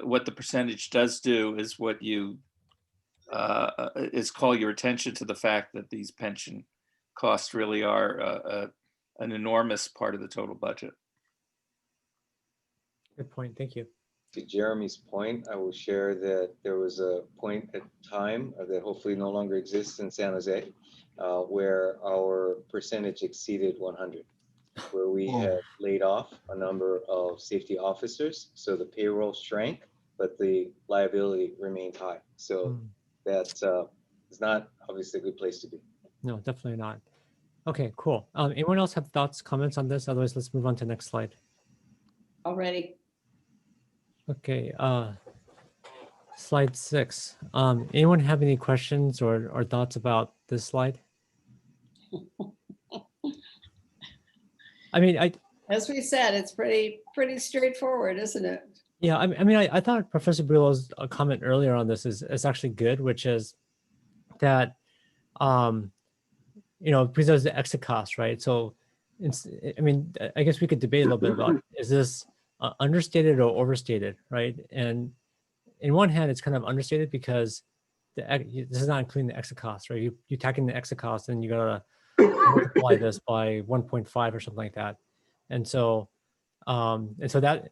S9: what the percentage does do is what you is call your attention to the fact that these pension costs really are an enormous part of the total budget.
S1: Good point. Thank you.
S10: To Jeremy's point, I will share that there was a point at time that hopefully no longer exists in San Jose, where our percentage exceeded 100, where we had laid off a number of safety officers. So the payroll shrank, but the liability remained high. So that is not obviously a good place to be.
S1: No, definitely not. Okay, cool. Anyone else have thoughts, comments on this? Otherwise, let's move on to the next slide.
S3: Already.
S1: Okay, slide 6. Anyone have any questions or thoughts about this slide? I mean,
S3: as we said, it's pretty straightforward, isn't it?
S1: Yeah, I mean, I thought Professor Brulo's comment earlier on this is actually good, which is that, because there's the exit cost, right? So, I mean, I guess we could debate a little bit about, is this understated or overstated, right? And in one hand, it's kind of understated because this is not including the exit cost, right? You tack in the exit cost and you gotta multiply this by 1.5 or something like that. And so that,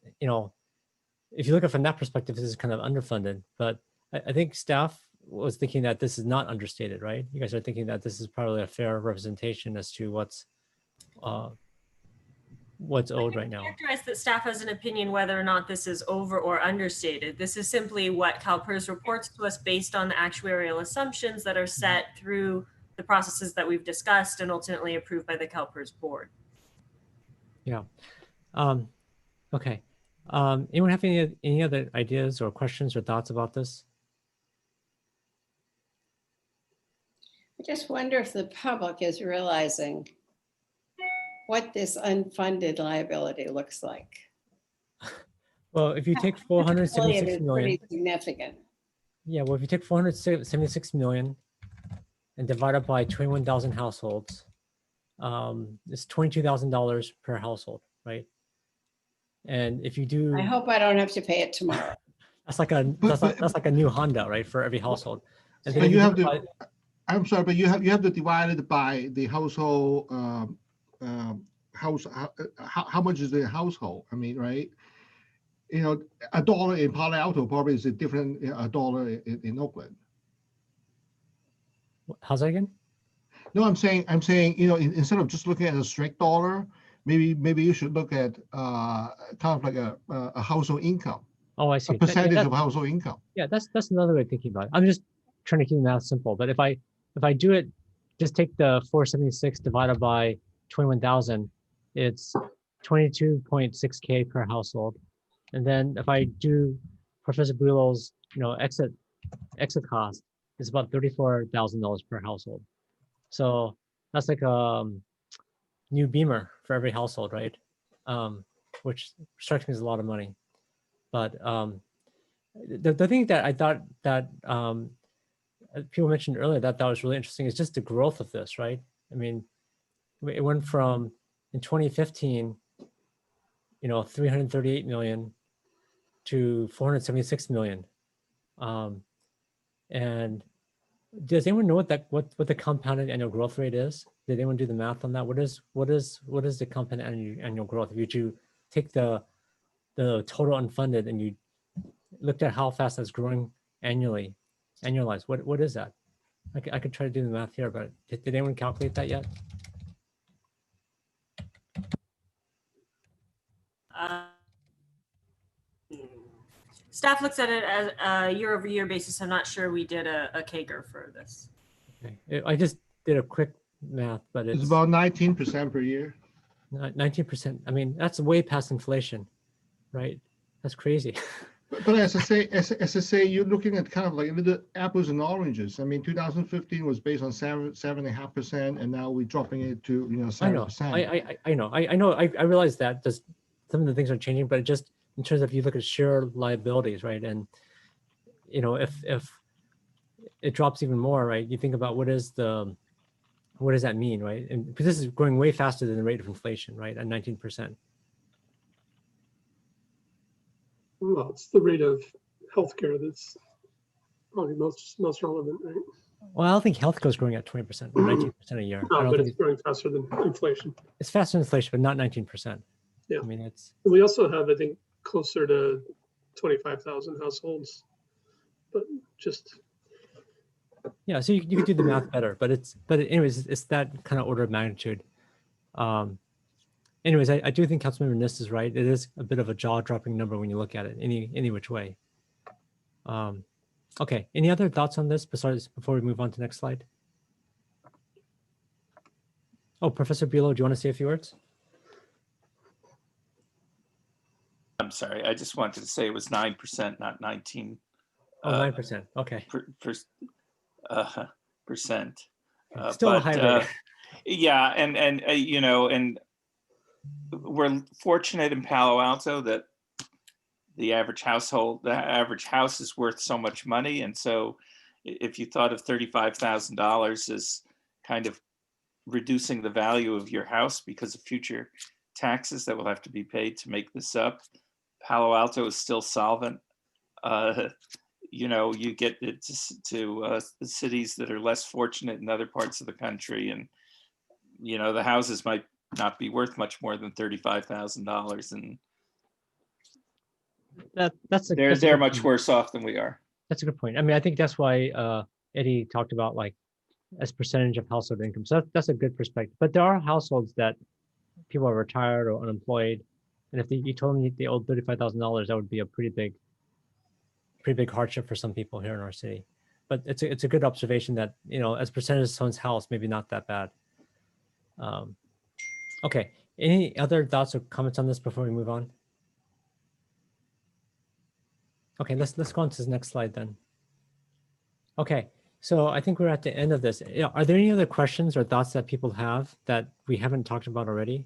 S1: if you look at it from that perspective, this is kind of underfunded. But I think staff was thinking that this is not understated, right? You guys are thinking that this is probably a fair representation as to what's owed right now.
S5: Characterize that staff has an opinion whether or not this is over or understated. This is simply what Calpers reports to us based on the actuarial assumptions that are set through the processes that we've discussed and ultimately approved by the Calpers board.
S1: Yeah. Okay. Anyone have any other ideas or questions or thoughts about this?
S3: I just wonder if the public is realizing what this unfunded liability looks like.
S1: Well, if you take 476 million,
S3: pretty significant.
S1: Yeah, well, if you take 476 million and divide it by 21,000 households, it's $22,000 per household, right? And if you do,
S3: I hope I don't have to pay it tomorrow.
S1: that's like a new Honda, right, for every household. And then
S8: But you have to. I'm sorry, but you have to divide it by the household. How much is the household? I mean, right? $1 in Palo Alto probably is a different $1 in Oakland.
S1: How's that again?
S8: No, I'm saying, instead of just looking at a strict dollar, maybe you should look at kind of like a household income.
S1: Oh, I see.
S8: A percentage of household income.
S1: Yeah, that's another way of thinking about it. I'm just trying to keep the math simple. But if I do it, just take the 476 divided by 21,000, it's 22.6K per household. And then if I do Professor Buell's, exit cost, it's about $34,000 per household. So that's like a new Beamer for every household, right? Which strikes me as a lot of money. But the thing that I thought that people mentioned earlier that was really interesting is just the growth of this, right? I mean, it went from in 2015, 338 million to 476 million. And does anyone know what the compounded annual growth rate is? Did anyone do the math on that? What is the compounded annual growth? If you take the the total unfunded and you looked at how fast that's growing annualized, what is that? I could try to do the math here, but did anyone calculate that yet?
S5: Staff looks at it as a year-over-year basis. I'm not sure we did a CAGR for this.
S1: Okay. I just did a quick math, but
S8: It's
S1: it's
S8: about 19% per year.
S1: 19%. I mean, that's way past inflation, right? That's crazy.
S8: But as I say, you're looking at kind of like the apples and oranges. I mean, 2015 was based on 7.5%, and now we're dropping it to 7%.
S1: I know. I realize that just some of the things are changing, but just in terms of you look at sheer liabilities, right? And if it drops even more, right? You think about what does that mean, right? And because this is growing way faster than the rate of inflation, right? At 19%.
S7: Well, it's the rate of healthcare that's probably most relevant, right?
S1: Well, I don't think healthcare is growing at 20% or 19% a year. I
S7: No,
S1: don't
S7: but
S1: think
S7: it's growing faster than inflation.
S1: it's faster than inflation, but not 19%.
S7: Yeah.
S1: I mean, it's
S7: We also have, I think, closer to 25,000 households, but just
S1: yeah. So you could do the math better, but anyways, it's that kind of order of magnitude. Anyways, I do think Councilmember Nist is right. It is a bit of a jaw-dropping number when you look at it any which way. Okay, any other thoughts on this before we move on to the next slide? Oh, Professor Bilo, do you want to say a few words?
S9: I'm sorry, I just wanted to say it was 9%, not 19.
S1: Oh, 9%. Okay.
S9: Percent.
S1: Still a high rate.
S9: Yeah, and we're fortunate in Palo Alto that the average house is worth so much money, and so if you thought of $35,000 as kind of reducing the value of your house because of future taxes that will have to be paid to make this up, Palo Alto is still solvent. You get it to the cities that are less fortunate in other parts of the country, and the houses might not be worth much more than $35,000, and they're much worse off than we are.
S1: That's a good point. I mean, I think that's why Eddie talked about like as percentage of household income. So that's a good perspective. But there are households that people are retired or unemployed, and if you told me they owed $35,000, that would be a pretty big hardship for some people here in our city. But it's a good observation that as percentage of someone's house, maybe not that bad. Okay. Any other thoughts or comments on this before we move on? Okay, let's go on to the next slide then. Okay, so I think we're at the end of this. Are there any other questions or thoughts that people have that we haven't talked about already?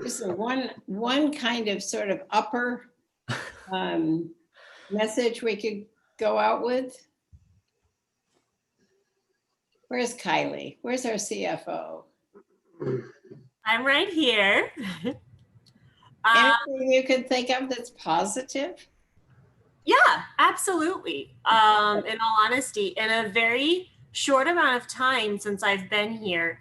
S3: Is there one kind of sort of upper message we could go out with? Where's Kylie? Where's our CFO?
S5: I'm right here.
S3: Anything you can think of that's positive?
S5: Yeah, absolutely. In all honesty, in a very short amount of time since I've been here,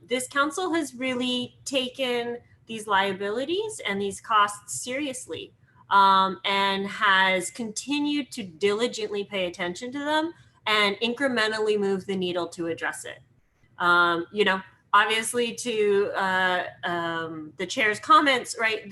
S5: this council has really taken these liabilities and these costs seriously, and has continued to diligently pay attention to them and incrementally move the needle to address it. Obviously to the chair's comments, right?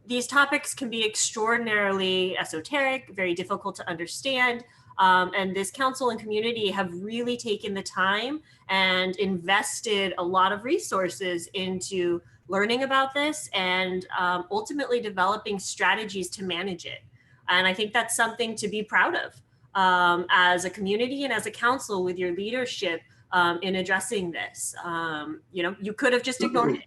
S5: These topics can be extraordinarily esoteric, very difficult to understand. And this council and community have really taken the time and invested a lot of resources into learning about this and ultimately developing strategies to manage it. And I think that's something to be proud of as a community and as a council with your leadership in addressing this. You could have just ignored it.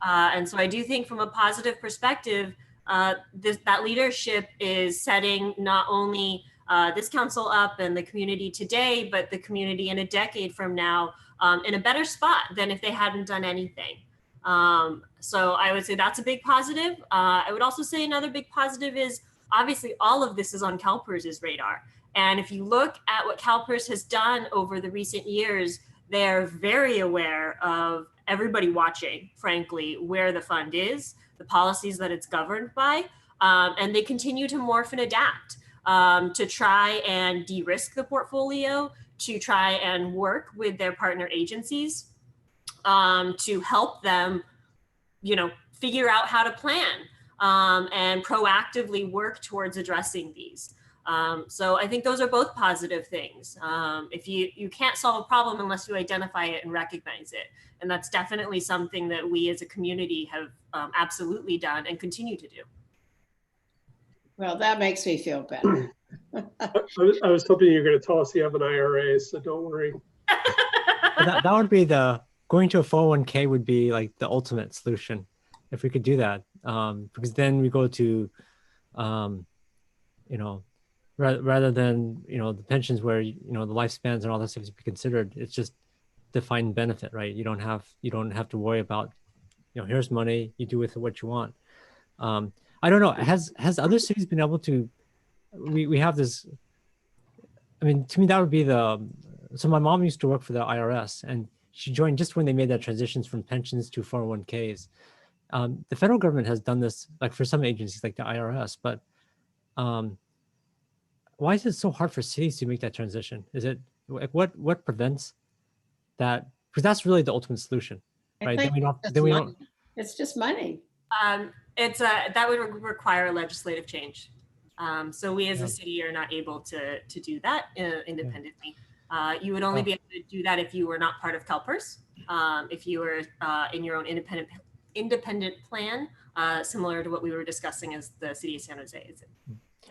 S5: And so I do think from a positive perspective, that leadership is setting not only this council up and the community today, but the community in a decade from now in a better spot than if they hadn't done anything. So I would say that's a big positive. I would also say another big positive is obviously all of this is on Calpers' radar. And if you look at what Calpers has done over the recent years, they're very aware of everybody watching, frankly, where the fund is, the policies that it's governed by, and they continue to morph and adapt to try and de-risk the portfolio, to try and work with their partner agencies to help them, figure out how to plan and proactively work towards addressing these. So I think those are both positive things. If you can't solve a problem unless you identify it and recognize it. And that's definitely something that we as a community have absolutely done and continue to do.
S3: Well, that makes me feel better.
S7: I was hoping you were going to tell us you have an IRA, so don't worry.
S1: That would be going to a 401k would be like the ultimate solution if we could do that. Because then we go to, rather than, the pensions where, the lifespans and all that stuff to be considered, it's just defined benefit, right? You don't have to worry about, here's money, you do with it what you want. I don't know. Has other cities been able to, we have this, I mean, to me, that would be so my mom used to work for the IRS and she joined just when they made that transitions from pensions to 401ks. The federal government has done this, like for some agencies like the IRS, but why is it so hard for cities to make that transition? Is it like what prevents that? Because that's really the ultimate solution, right?
S3: It's just money.
S5: That would require legislative change. So we as a city are not able to do that independently. You would only be able to do that if you were not part of Calpers, if you were in your own independent plan, similar to what we were discussing as the city of San Jose is.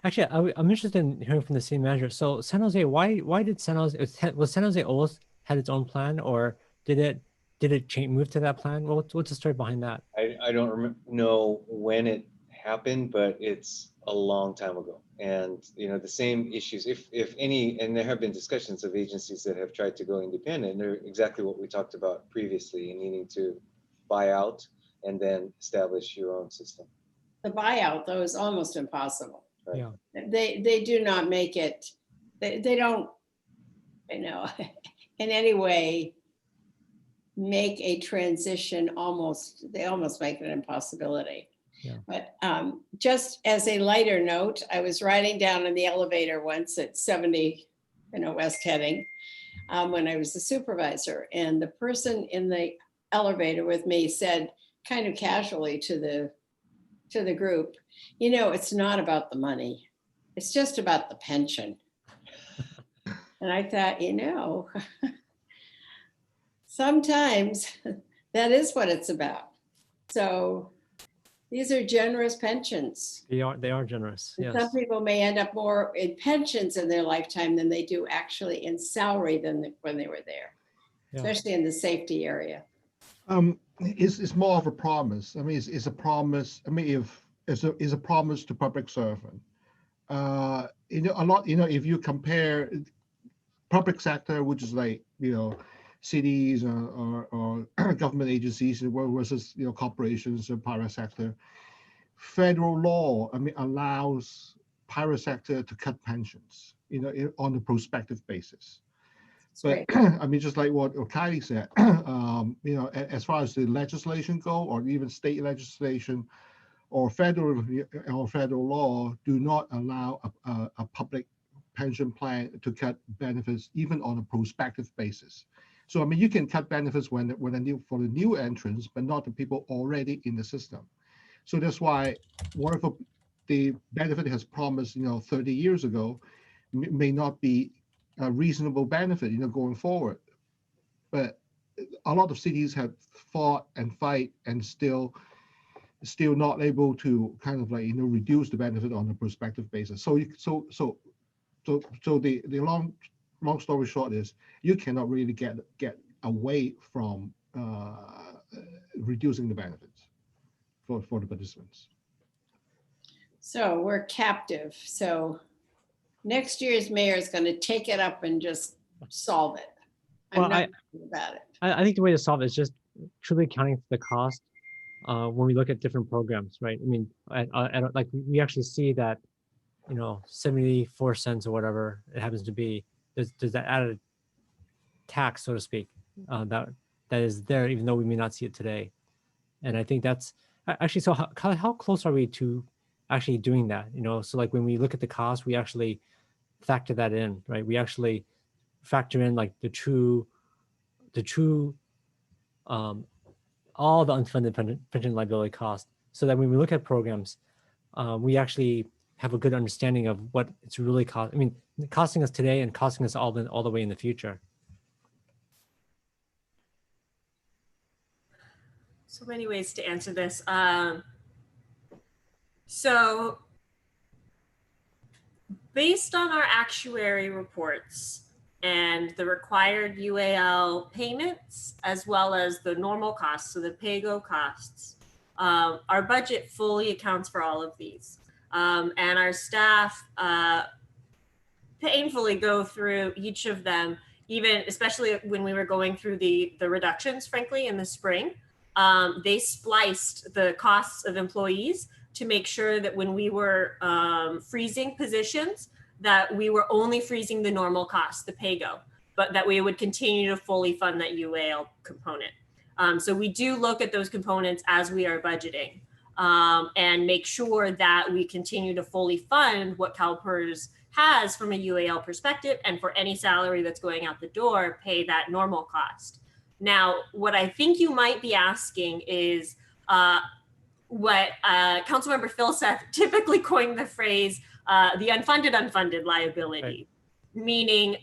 S1: Actually, I'm interested in hearing from the city manager. So San Jose, why did San Jose, was San Jose always had its own plan, or did it move to that plan? What's the story behind that?
S10: I don't know when it happened, but it's a long time ago. And the same issues, if any, and there have been discussions of agencies that have tried to go independent. They're exactly what we talked about previously, needing to buy out and then establish your own system.
S3: The buyout, though, is almost impossible.
S10: Right?
S1: Yeah.
S3: They do not make it. They don't, in any way make a transition they almost make it an impossibility.
S1: Yeah.
S3: But just as a lighter note, I was riding down in the elevator once at 70, West Heading, when I was a supervisor, and the person in the elevator with me said, kind of casually to the group, it's not about the money, it's just about the pension. And I thought, sometimes that is what it's about. So these are generous pensions.
S1: They are generous. Yes.
S3: Some people may end up more in pensions in their lifetime than they do actually in salary when they were there, especially in the safety area.
S8: It's more of a promise. I mean, it's a promise. I mean, if it's a promise to public servant. A lot. If you compare public sector, which is like cities or government agencies versus corporations or private sector, federal law, I mean, allows private sector to cut pensions, on a prospective basis. But I mean, just like what Kylie said, as far as the legislation go, or even state legislation, or federal law, do not allow a public pension plan to cut benefits even on a prospective basis. So I mean, you can cut benefits for the new entrants, but not the people already in the system. So that's why whatever the benefit has promised, 30 years ago, may not be a reasonable benefit, going forward. But a lot of cities have fought and fight and still not able to kind of like reduce the benefit on a prospective basis. So the long story short is you cannot really get away from reducing the benefits for the participants.
S3: So we're captive. So next year's mayor is going to take it up and just solve it. I'm not about it.
S1: I think the way to solve it is just truly accounting for the cost when we look at different programs, right? I mean, like we actually see that, 74 cents or whatever it happens to be, there's that added tax, so to speak, that is there, even though we may not see it today. And I think that's Actually, so how close are we to actually doing that? You know, so like when we look at the cost, we actually factor that in, right? We actually factor in like the true um, all the unfunded pension liability cost, so that when we look at programs, we actually have a good understanding of what it's really cost. I mean, costing us today and costing us all the way in the future.
S5: So many ways to answer this. So based on our actuary reports and the required UAL payments, as well as the normal costs, so the pay-go costs, our budget fully accounts for all of these. And our staff painfully go through each of them, even especially when we were going through the reductions, frankly, in the spring. They spliced the costs of employees to make sure that when we were freezing positions, that we were only freezing the normal costs, the pay-go, but that we would continue to fully fund that UAL component. So we do look at those components as we are budgeting, and make sure that we continue to fully fund what Calpers has from a UAL perspective, and for any salary that's going out the door, pay that normal cost. Now, what I think you might be asking is what Councilmember Philseth typically coined the phrase, the unfunded liability, right. Meaning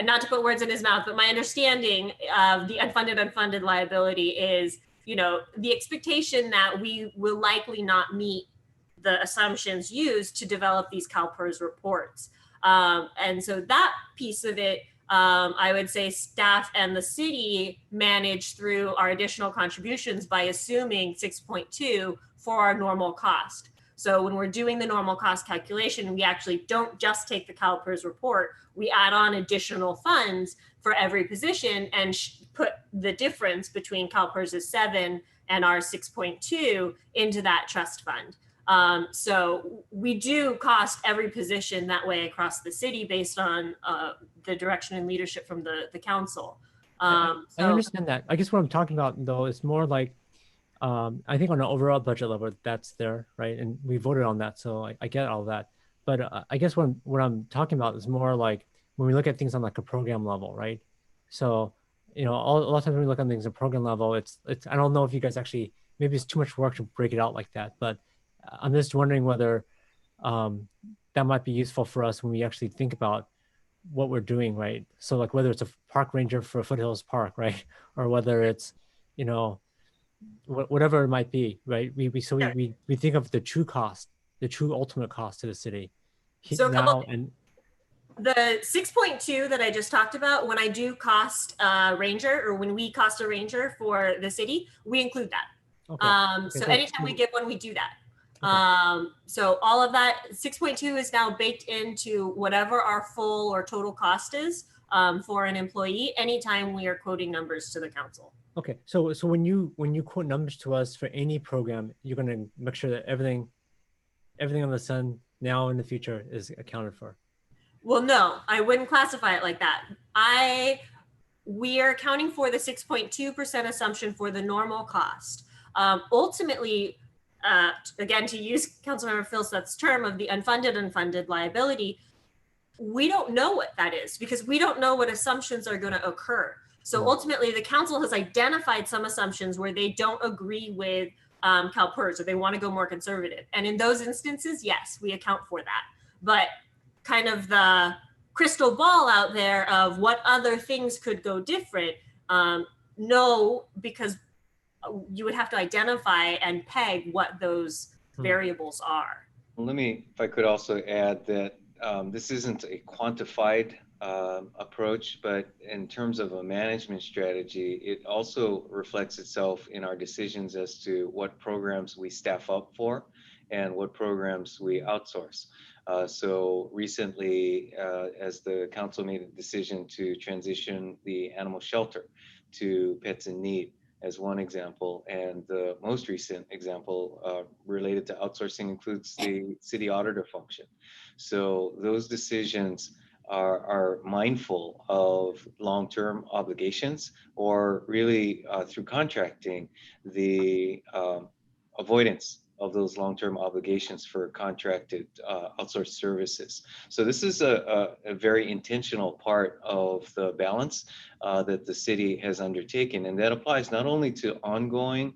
S5: not to put words in his mouth, but my understanding of the unfunded liability is, you know, the expectation that we will likely not meet the assumptions used to develop these CalPERS reports. And so that piece of it, I would say staff and the city manage through our additional contributions by assuming 6.2 for our normal cost. So when we're doing the normal cost calculation, we actually don't just take the CalPERS report, we add on additional funds for every position and put the difference between CalPERS' 7 and our 6.2 into that trust fund. So we do cost every position that way across the city based on the direction and leadership from the council.
S1: I understand that. I guess what I'm talking about though is more like, I think on an overall budget level, that's there, right? And we voted on that, so I get all that. But I guess what I'm talking about is more like when we look at things on like a program level, right? So, you know, a lot of times when we look at things at program level, it's I don't know if you guys actually, maybe it's too much work to break it out like that, but I'm just wondering whether that might be useful for us when we actually think about what we're doing, right? So like whether it's a park ranger for Foothills Park, right? Or whether it's, you know, whatever it might be, right? We think of the true cost, the true ultimate cost to the city.
S5: So
S1: now and
S5: the 6.2 that I just talked about, when I do cost ranger, or when we cost a ranger for the city, we include that. Okay. So anytime we get one, we do that. Okay. So all of that 6.2 is now baked into whatever our full or total cost is for an employee anytime we are quoting numbers to the council.
S1: Okay, so when you quote numbers to us for any program, you're going to make sure that everything on the sun now and in the future is accounted for. Well,
S5: no, I wouldn't classify it like that. We are accounting for the 6.2% assumption for the normal cost. Ultimately, again, to use Councilmember Philseth's term of the unfunded liability, we don't know what that is because we don't know what assumptions are going to occur. So ultimately, the council has identified some assumptions where they don't agree with CalPERS or they want to go more conservative. And in those instances, yes, we account for that. But kind of the crystal ball out there of what other things could go different, no, because you would have to identify and peg what those variables are.
S10: Let me, if I could also add that this isn't a quantified approach, but in terms of a management strategy, it also reflects itself in our decisions as to what programs we staff up for and what programs we outsource. So recently, as the council made a decision to transition the animal shelter to Pets in Need as one example, and the most recent example related to outsourcing includes the city auditor function. So those decisions are mindful of long-term obligations, or really through contracting, the avoidance of those long-term obligations for contracted outsourced services. So this is a very intentional part of the balance that the city has undertaken, and that applies not only to ongoing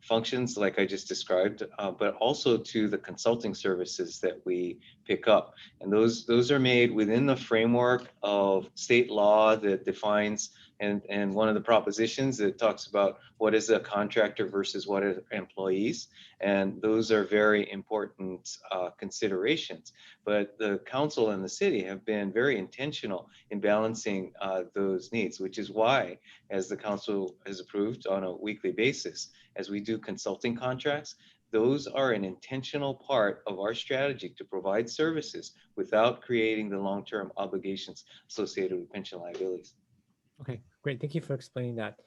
S10: functions like I just described, but also to the consulting services that we pick up. And those are made within the framework of state law that defines, and one of the propositions that talks about what is a contractor versus what are employees. And those are very important considerations. But the council and the city have been very intentional in balancing those needs, which is why, as the council has approved on a weekly basis, as we do consulting contracts, those are an intentional part of our strategy to provide services without creating the long-term obligations associated with pension liabilities.
S1: Okay, great. Thank you for explaining that.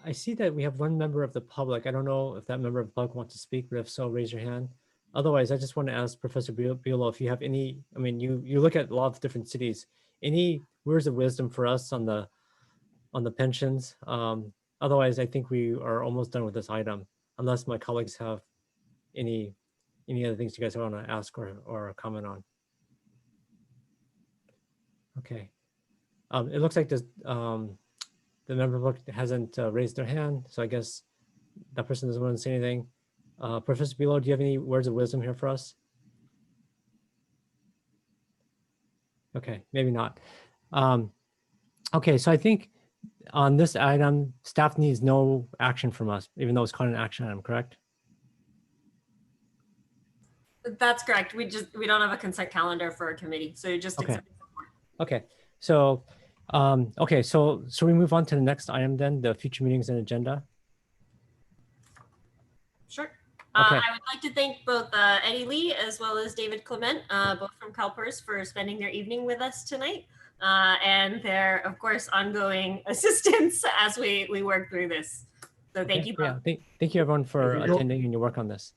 S1: I see that we have one member of the public. I don't know if that member of the public wants to speak, but if so, raise your hand. Otherwise, I just want to ask Professor Bulow if you have any, I mean, you look at a lot of different cities, any words of wisdom for us on the pensions? Otherwise, I think we are almost done with this item, unless my colleagues have any other things you guys want to ask or comment on. Okay. It looks like the member of the public hasn't raised their hand, so I guess that person doesn't want to say anything. Professor Bulow, do you have any words of wisdom here for us? Okay, maybe not. Okay, so I think on this item, staff needs no action from us, even though it's called an action item, correct?
S5: That's correct. We don't have a consent calendar for a committee, so you just
S1: Okay.
S5: accept the report.
S1: Okay, so okay, so we move on to the next item then, the future meetings and agenda.
S5: Sure.
S1: Okay.
S5: I would like to thank both Eddie Lee as well as David Clement, both from Calpers, for spending their evening with us tonight, and their, of course, ongoing assistance as we work through this. So thank you both.
S1: Yeah, thank you everyone for attending and your work on this.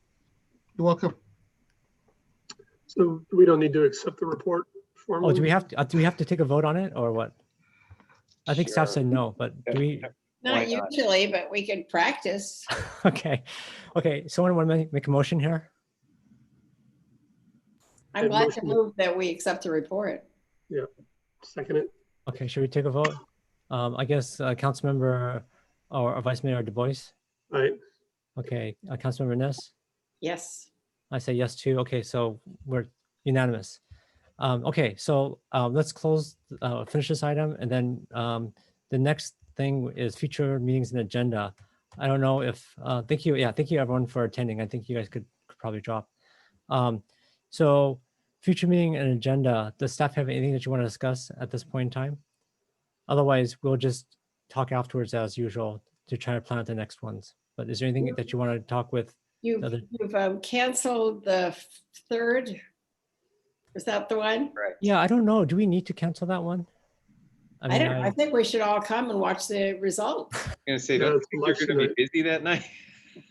S8: You're welcome.
S7: So we don't need to accept the report formally?
S1: Oh, do we have to take a vote on it or what? I think staff said no, but do we?
S3: Not usually, but we could practice.
S1: Okay, someone want to make a motion here?
S3: I'm glad to move that we accept the report.
S7: Yeah, second it.
S1: Okay, should we take a vote? I guess Councilmember or Vice Mayor Du Bois?
S7: Aye.
S1: Okay, Councilmember Ness?
S3: Yes.
S1: I say yes too. Okay, so we're unanimous. Okay, so let's finish this item, and then the next thing is future meetings and agenda. I don't know if, thank you. Yeah, thank you everyone for attending. I think you guys could probably drop. So future meeting and agenda, does staff have anything that you want to discuss at this point in time? Otherwise, we'll just talk afterwards as usual to try to plan out the next ones. But is there anything that you want to talk with?
S3: You've canceled the 3rd. Is that the one?
S10: Right.
S1: Yeah, I don't know. Do we need to cancel that one?
S3: I think we should all come and watch the results.
S10: I'm going to say, don't you think you're going to be busy that night?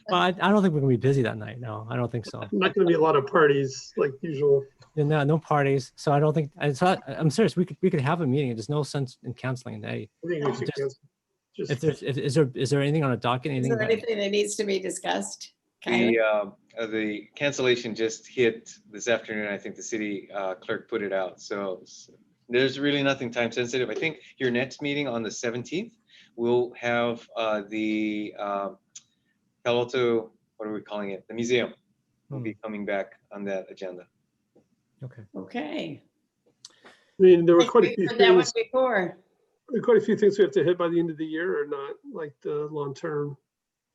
S1: Well, I don't think we're going to be busy that night. No, I don't think so.
S7: Not going to be a lot of parties like usual.
S1: Yeah, no parties. So I don't think, I'm serious. We could have a meeting. There's no sense in canceling.
S7: I think we should cancel.
S1: Is there anything on a docket?
S3: Is there anything that needs to be discussed?
S10: The cancellation just hit this afternoon. I think the city clerk put it out. So there's really nothing time sensitive. I think your next meeting on the 17th, we'll have the Palo Alto, what are we calling it? The museum will be coming back on that agenda.
S1: Okay.
S3: Okay.
S7: I mean, there were quite a few things.
S3: Before.
S7: Quite a few things we have to hit by the end of the year, or not, like the long-term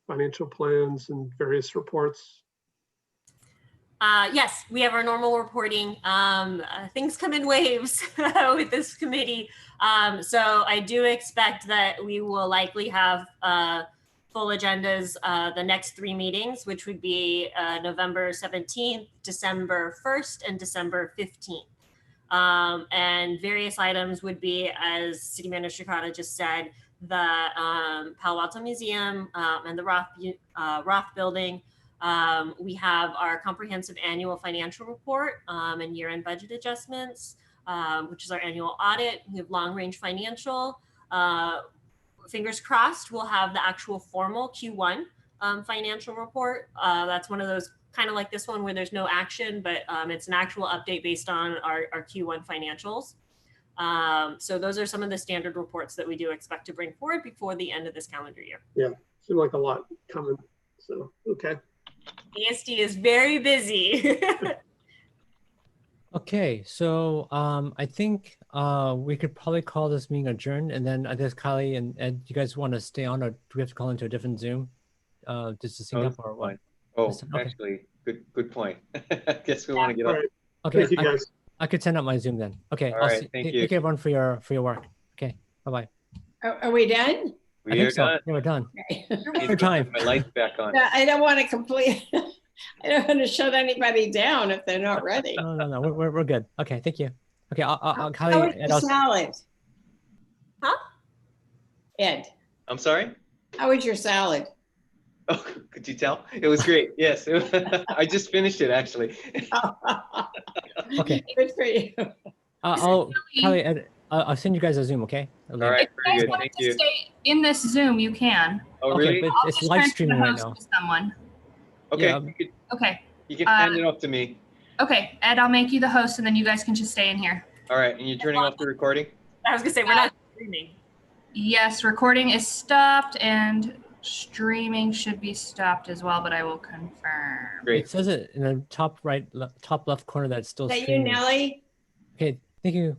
S7: financial plans and various reports.
S5: Yes, we have our normal reporting. Things come in waves with this committee. So I do expect that we will likely have full agendas the next 3 meetings, which would be November 17th, December 1st, and December 15th. And various items would be, as City Manager Shikata just said, the Palo Alto Museum and the Roth Building. We have our comprehensive annual financial report and year-end budget adjustments. which is our annual audit. We have long range financial. Fingers crossed, we'll have the actual formal Q1 financial report. That's one of those kind of like this one where there's no action, but it's an actual update based on our Q1 financials. So those are some of the standard reports that we do expect to bring forward before the end of this calendar year.
S7: Yeah, seemed like a lot coming. So, okay.
S5: ASD is very busy.
S1: Okay, so I think we could probably call this meeting adjourned, and then I guess Kylie and Ed, you guys want to stay on, or do we have to call into a different Zoom just to sync
S10: No,
S1: up, or what?
S10: fine. Oh,
S1: Okay.
S10: actually, good point. I guess we want to get
S7: All
S10: off.
S7: right.
S1: Okay,
S7: Thank you, guys.
S1: I could send out my Zoom then. Okay,
S10: All
S1: I'll
S10: right,
S1: see.
S10: thank
S1: Thank
S10: you.
S1: you everyone for your work. Okay, bye bye.
S3: Are we done?
S1: I
S10: We
S1: think
S10: are
S1: so.
S10: done.
S1: Yeah, we're done.
S3: Okay.
S1: Your time.
S10: My lights back on.
S3: Yeah, I don't want to complete, I don't want to shut anybody down if they're not ready.
S1: No, we're good. Okay, thank you. Okay, I'll
S3: How
S1: Kylie,
S3: was
S1: Ed,
S3: your salad?
S5: Huh?
S3: Ed,
S10: I'm sorry?
S3: how was your salad?
S10: Oh, could you tell? It was great. Yes. I just finished it actually.
S1: Okay.
S3: Good for you.
S1: Kylie, Ed, I'll send you guys a Zoom. Okay.
S10: All right, very good.
S12: wanted
S10: Thank
S12: to
S10: you.
S12: stay in this Zoom, you can.
S10: Oh,
S1: Okay,
S10: really?
S1: but
S12: I'll
S1: it's
S12: just
S1: live
S12: transfer
S1: streaming
S12: the
S1: right
S12: host
S1: now.
S12: to someone.
S10: Okay,
S1: Yeah,
S12: Okay.
S10: you can hand it off to me.
S12: Okay, Ed, I'll make you the host and then you guys can just stay in here.
S10: All right, and you're turning off the recording?
S5: I was gonna say, we're not streaming.
S12: Yes, recording is stopped and streaming should be stopped as well, but I will confirm.
S10: Great.
S1: It says it in the top right, top left corner that it's still
S3: Is that you,
S1: streaming.
S3: Nellie?
S1: Okay, thank you.